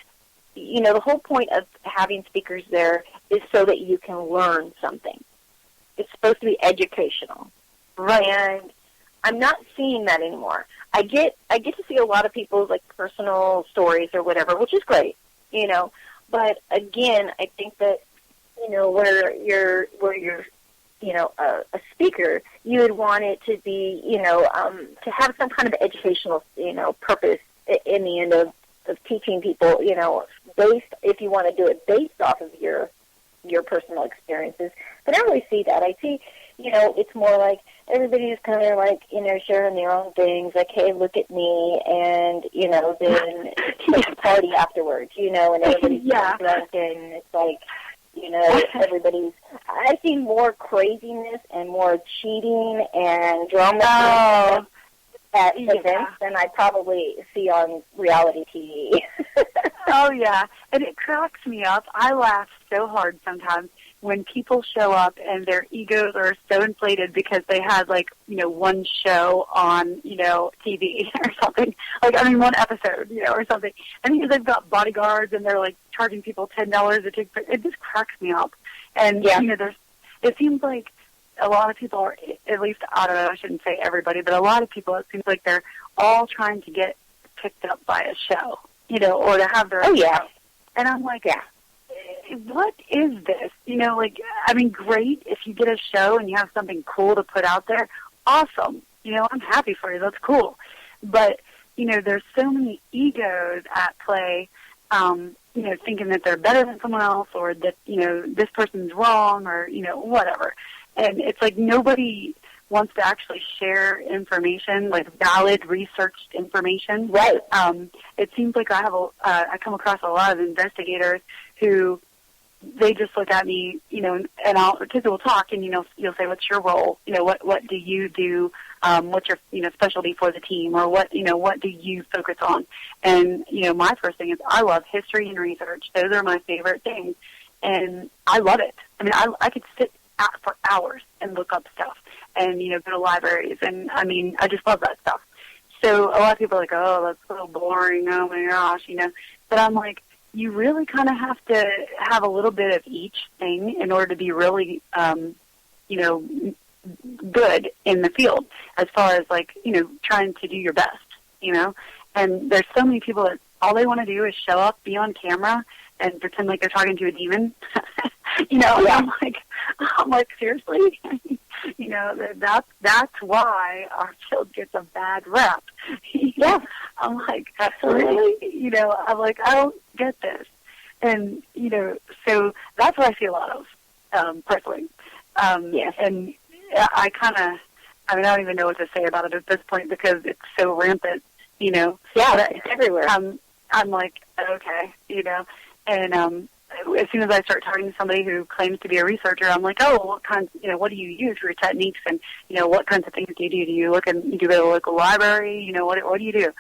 the whole point of having speakers there is so that you can learn something. It's supposed to be educational, right? And I'm not seeing that anymore. I get to see a lot of people's like personal stories or whatever, which is great, but again, I think that where you're a speaker, you would want it to be, to have some kind of educational, purpose in the end of teaching people, based, if you want to do it based off of your personal experiences. But I don't really see that. I see, it's more like everybody's kind of like, sharing their own things, like, hey, look at me, and, then take a party afterwards, and everybody's drunk, and it's like, I see more craziness and more cheating and drama at events than I probably see on reality TV. Oh, yeah. And it cracks me up. I laugh so hard sometimes when people show up and their egos are so inflated because they had, like, one show on, TV or something. Like, one episode, or something. And because they've got bodyguards and they're, like, charging people $10 to take pictures. It just cracks me up. And, it seems like a lot of people are, at least, I don't know, I shouldn't say everybody, but a lot of people, it seems like they're all trying to get picked up by a show, or to have their own show. And I'm like, what is this? Great if you get a show and you have something cool to put out there. Awesome. I'm happy for you. That's cool. But, there's so many egos at play, thinking that they're better than someone else, or that, this person's wrong, or, whatever. And it's like nobody wants to actually share information, like valid researched information. Right. It seems like I come across a lot of investigators who they just look at me, and because we'll talk, and you'll say, "What's your role? What do you do? What's your specialty for the team, or what do you focus on?" And my first thing is I love history and research. Those are my favorite things, and I love it. I could sit for hours and look up stuff, and go to libraries, and I just love that stuff. So a lot of people are like, "Oh, that's so boring. Oh my gosh," But I'm like, you really kind of have to have a little bit of each thing in order to be really, good in the field, as far as, like, trying to do your best, you know? And there's so many people that all they want to do is show up, be on camera, and pretend like they're talking to a demon. You know, yeah. I'm like, seriously? You know, that's why our field gets a bad rep. Yeah. I'm like, absolutely. Really? You know, I'm like, I don't get this. And, you know, so that's what I see a lot of, personally. Yes. And I I don't even know what to say about it at this point because it's so rampant, you know. Yeah, it's everywhere. I'm like, okay, you know. And as soon as I start talking to somebody who claims to be a researcher, I'm like, oh, what do you use for your techniques, and you know, what kinds of things do you do? Do you you go to a local library? You know, what do you do?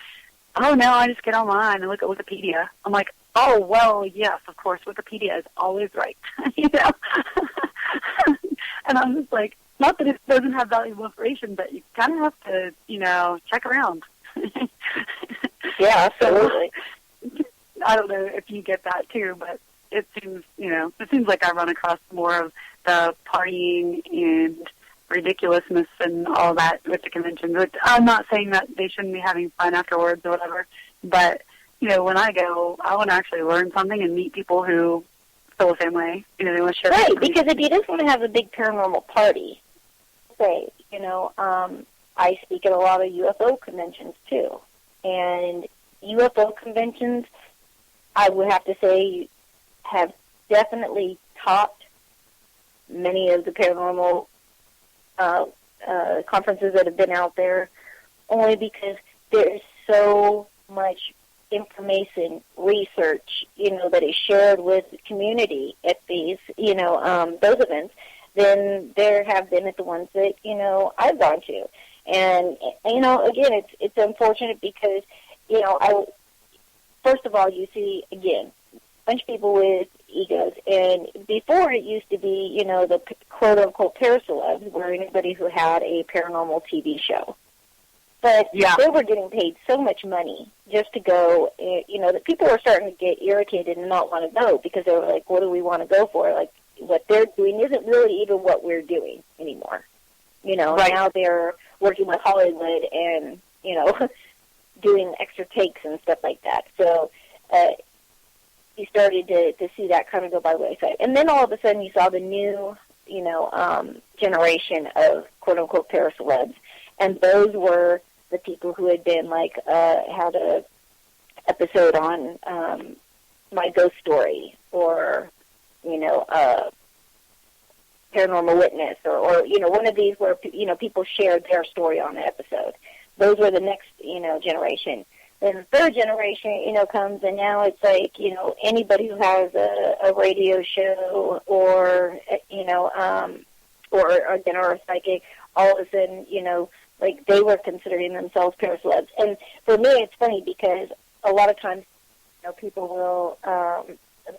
Oh no, I just get online and look at Wikipedia. I'm like, oh well, yes, of course, Wikipedia is always right, you know. And I'm just like, not that it doesn't have valuable information, but you kind of have to, you know, check around. Yeah, absolutely. So, I don't know if you get that too, but it seems like I run across more of the partying and ridiculousness and all that with the conventions. I'm not saying that they shouldn't be having fun afterwards or whatever, but, you know, when I go, I want to actually learn something and meet people who feel the same way. You know, they want to share. Right, because if you just want to have a big paranormal party, say, you know, I speak at a lot of UFO conventions too, and UFO conventions, I would have to say, have definitely topped many of the paranormal conferences that have been out there, only because there's so much information, research, you know, that is shared with the community at these, you know, those events, than there have been at the ones that, you know, I've gone to. And, you know, again, it's unfortunate because, you know, first of all, you see, again, a bunch of people with egos. And before it used to be, you know, the quote-unquote paracelebs were anybody who had a paranormal TV show. But they were getting paid so much money just to go, you know, that people were starting to get irritated and not want to go because they were like, what do we want to go for? Like, what they're doing isn't really even what we're doing anymore. You know, now they're working with Hollywood and, you know, doing extra takes and stuff like that. So you started to see that kind of go by the wayside. And then all of a sudden you saw the new, you know, generation of quote-unquote paracelebs. And those were the people who had been, like, had a episode on My Ghost Story or, you know, Paranormal Witness or, you know, one of these where, you know, people shared their story on the episode. Those were the next, you know, generation. Then the third generation, you know, comes, and now it's like, you know, anybody who has a radio show or, you know, or a psychic, all of a sudden, you know, like they were considering themselves paracelebs. And for me, it's funny because a lot of times, you know, people will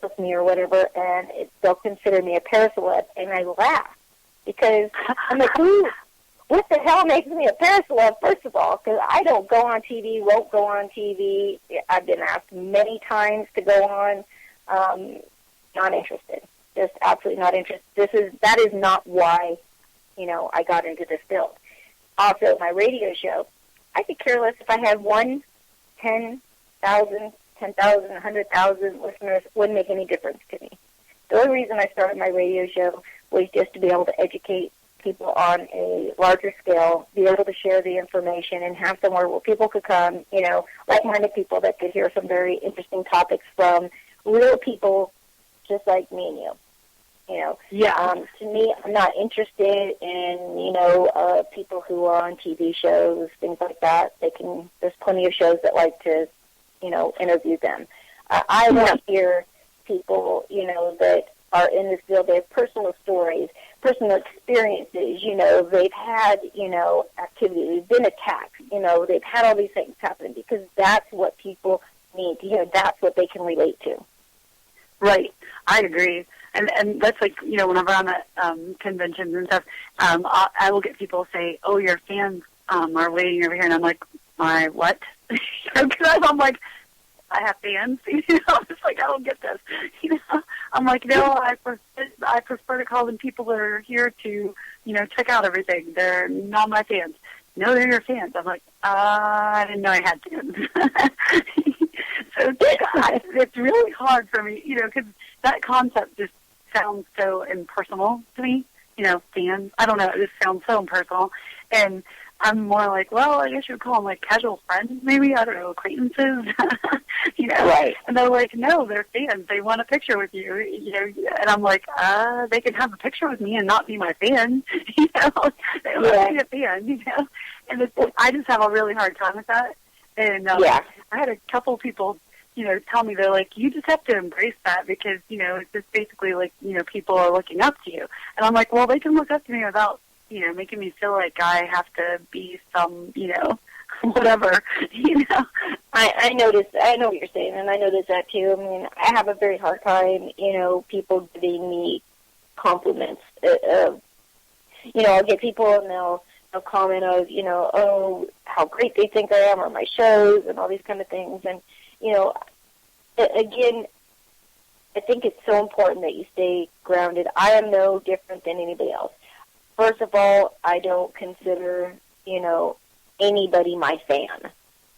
book me or whatever, and they'll consider me a paraceleb, and I laugh because I'm like, what the hell makes me a paraceleb, first of all? Because I don't go on TV, won't go on TV. I've been asked many times to go on. Not interested. Just absolutely not interested. That is not why, you know, I got into this field. Also, my radio show, I could care less if I had 1, 10,000, 10,000, 100,000 listeners. Wouldn't make any difference to me. The only reason I started my radio show was just to be able to educate people on a larger scale, be able to share the information, and have somewhere where people could come, you know, like-minded people that could hear some very interesting topics from real people just like me and you. You know, to me, I'm not interested in, you know, people who are on TV shows, things like that. There's plenty of shows that like to, you know, interview them. I want to hear people, you know, that are in this field. They have personal stories, personal experiences. You know, they've had, you know, activity. They've been attacked. You know, they've had all these things happen because that's what people need to hear. That's what they can relate to. Right. I agree. And that's like, you know, whenever I'm at conventions and stuff, I will get people say, oh, your fans are waiting over here. And I'm like, my what? Because I'm like, I have fans. You know, it's like, I don't get this. You know, I'm like, no, I prefer to call them people that are here to, you know, check out everything. They're not my fans. No, they're your fans. I'm like, I didn't know I had fans. So it's really hard for me, because that concept just sounds so impersonal to me. Fans. I don't know. It just sounds so impersonal. And I'm more like, well, I guess you would call them like casual friends, maybe. I don't know, acquaintances. Right. And they're like, no, they're fans. They want a picture with you. And I'm like, they can have a picture with me and not be my fan. They want to be a fan. And I just have a really hard time with that. And I had a couple people, tell me, they're like, you just have to embrace that because, it's just basically like, people are looking up to you. And I'm like, well, they can look up to me without, making me feel like I have to be some, whatever, I noticed, I know what you're saying, and I noticed that too. I mean, I have a very hard time, people giving me compliments. I'll get people and they'll comment of, oh, how great they think I am, or my shows, and all these kind of things. And, again, I think it's so important that you stay grounded. I am no different than anybody else. First of all, I don't consider, anybody my fan.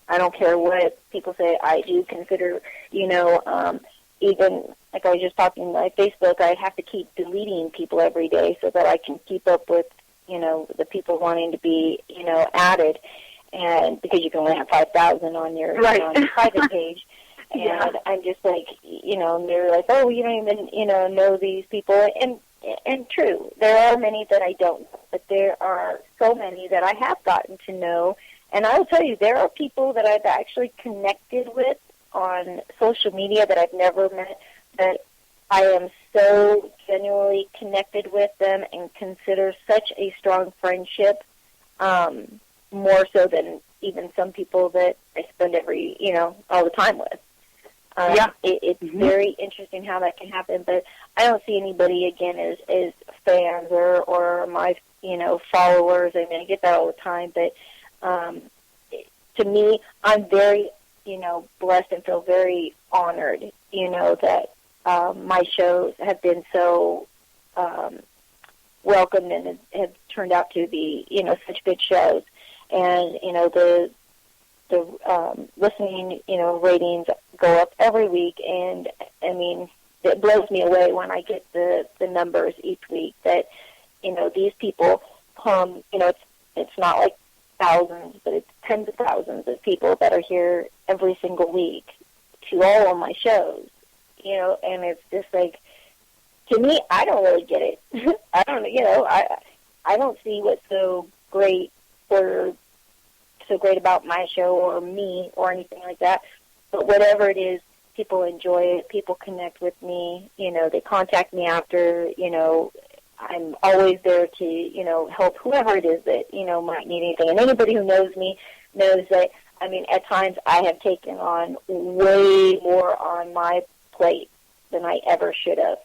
I don't care what people say. I do consider, even, like I was just talking on my Facebook, I have to keep deleting people every day so that I can keep up with, the people wanting to be, added. And because you can only have 5,000 on your, on your private page. And I'm just like, and they're like, oh, you don't even, know these people. And true, there are many that I don't know, but there are so many that I have gotten to know. And I will tell you, there are people that I've actually connected with on social media that I've never met, that I am so genuinely connected with them and consider such a strong friendship, more so than even some people that I spend all the time with. It's very interesting how that can happen, but I don't see anybody, again, as fans or my, followers. I mean, I get that all the time, but to me, I'm very, blessed and feel very honored, that my shows have been so welcomed and have turned out to be, such good shows. And, the listening, ratings go up every week, and I mean, it blows me away when I get the numbers each week that, these people come, it's not like thousands, but it's tens of thousands of people that are here every single week to all of my shows, and it's just like, to me, I don't really get it. I don't, I don't see what's so great about my show or me or anything like that. But whatever it is, people enjoy it. People connect with me. They contact me after. I'm always there to, help whoever it is that, might need anything. And anybody who knows me knows that, I mean, at times I have taken on way more on my plate than I ever should have.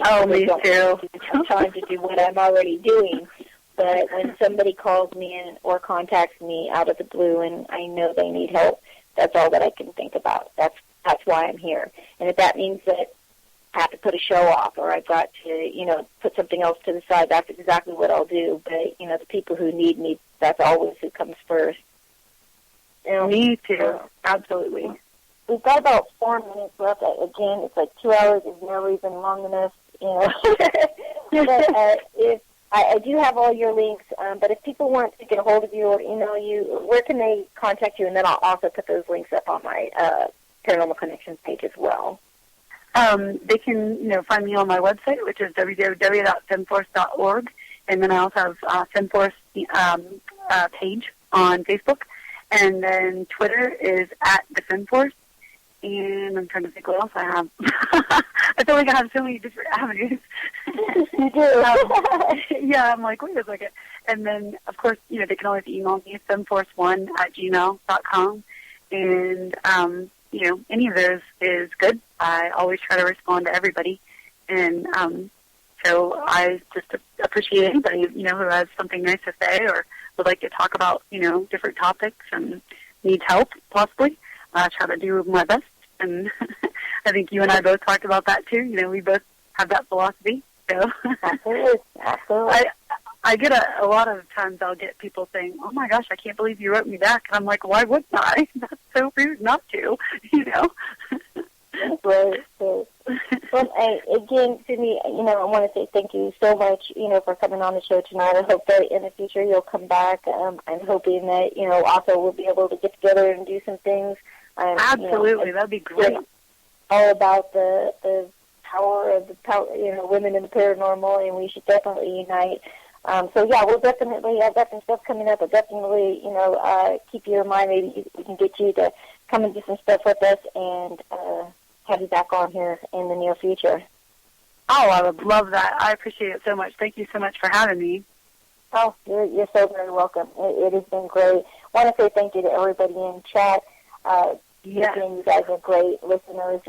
Oh, me too. I have time to do what I'm already doing. But when somebody calls me in or contacts me out of the blue and I know they need help, that's all that I can think about. That's why I'm here. And if that means that I have to put a show off or I've got to, put something else to the side, that's exactly what I'll do. But, the people who need me, that's always who comes first. Me too. Absolutely. We've got about 4 minutes left. Again, it's like 2 hours is never even long enough, But if I do have all your links, but if people want to get a hold of you or email you, where can they contact you? And then I'll also put those links up on my Paranormal Connections page as well. They can, find me on my website, which is www.femforce.org, and then I also have Femforce page on Facebook, and then Twitter is @TheFemforce, and I'm trying to think what else I have. I feel like I have so many different avenues. You do. Yeah, I'm like, wait a second. And then, of course, they can always email me, femforce1@gmail.com. And, any of those is good. I always try to respond to everybody. And so I just appreciate anybody, who has something nice to say or would like to talk about, different topics and needs help, possibly. I try to do my best, and I think you and I both talked about that too. We both have that philosophy. So Absolutely. I get a lot of times I'll get people saying, "Oh my gosh, I can't believe you wrote me back," and I'm like, "Why wouldn't I? That's so rude not to," you know. Right. Well, again, Sydney, I want to say thank you so much, for coming on the show tonight. I hope that in the future you'll come back. I'm hoping that, also we'll be able to get together and do some things. Absolutely, that'd be great. All about the power of women in the paranormal, and we should definitely unite. So yeah, we'll definitely have got some stuff coming up. But definitely, keep you in mind. Maybe we can get you to come and do some stuff with us, and have you back on here in the near future. Oh, I would love that. I appreciate it so much. Thank you so much for having me. Oh, you're so very welcome. It has been great. I want to say thank you to everybody in chat. Yes. Again, you guys are great listeners.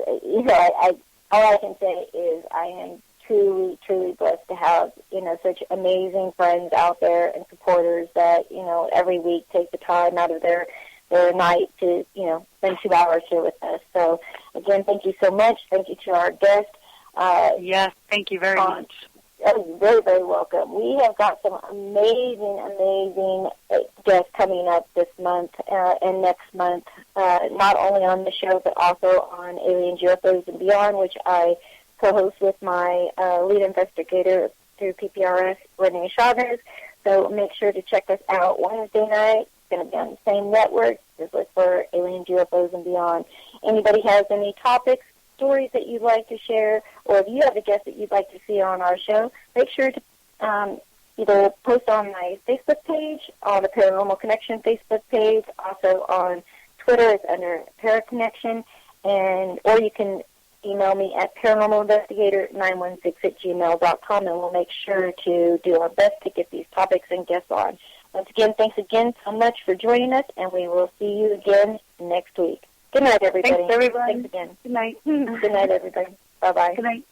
All I can say is I am truly, truly blessed to have, such amazing friends out there and supporters that, every week take the time out of their night to, spend 2 hours here with us. So, again, thank you so much. Thank you to our guest. Yes, thank you very much. You're very, very welcome. We have got some amazing guests coming up this month and next month, not only on the show, but also on Aliens, UFOs, and Beyond, which I co-host with my lead investigator through P.P.R.S, Renee Chavez. So make sure to check us out Wednesday night. It's going to be on the same network. Just look for Aliens, UFOs, and Beyond. Anybody has any topics, stories that you'd like to share, or if you have a guest that you'd like to see on our show, make sure to either post on my Facebook page, on the Paranormal Connection Facebook page, also on Twitter, it's under Paraconnection, or you can email me at paranormalinvestigator916@gmail.com, and we'll make sure to do our best to get these topics and guests on. Once again, thanks again so much for joining us, and we will see you again next week. Good night, everybody. Thanks, everyone. Thanks again. Good night. Good night, everybody. Bye-bye. Good night.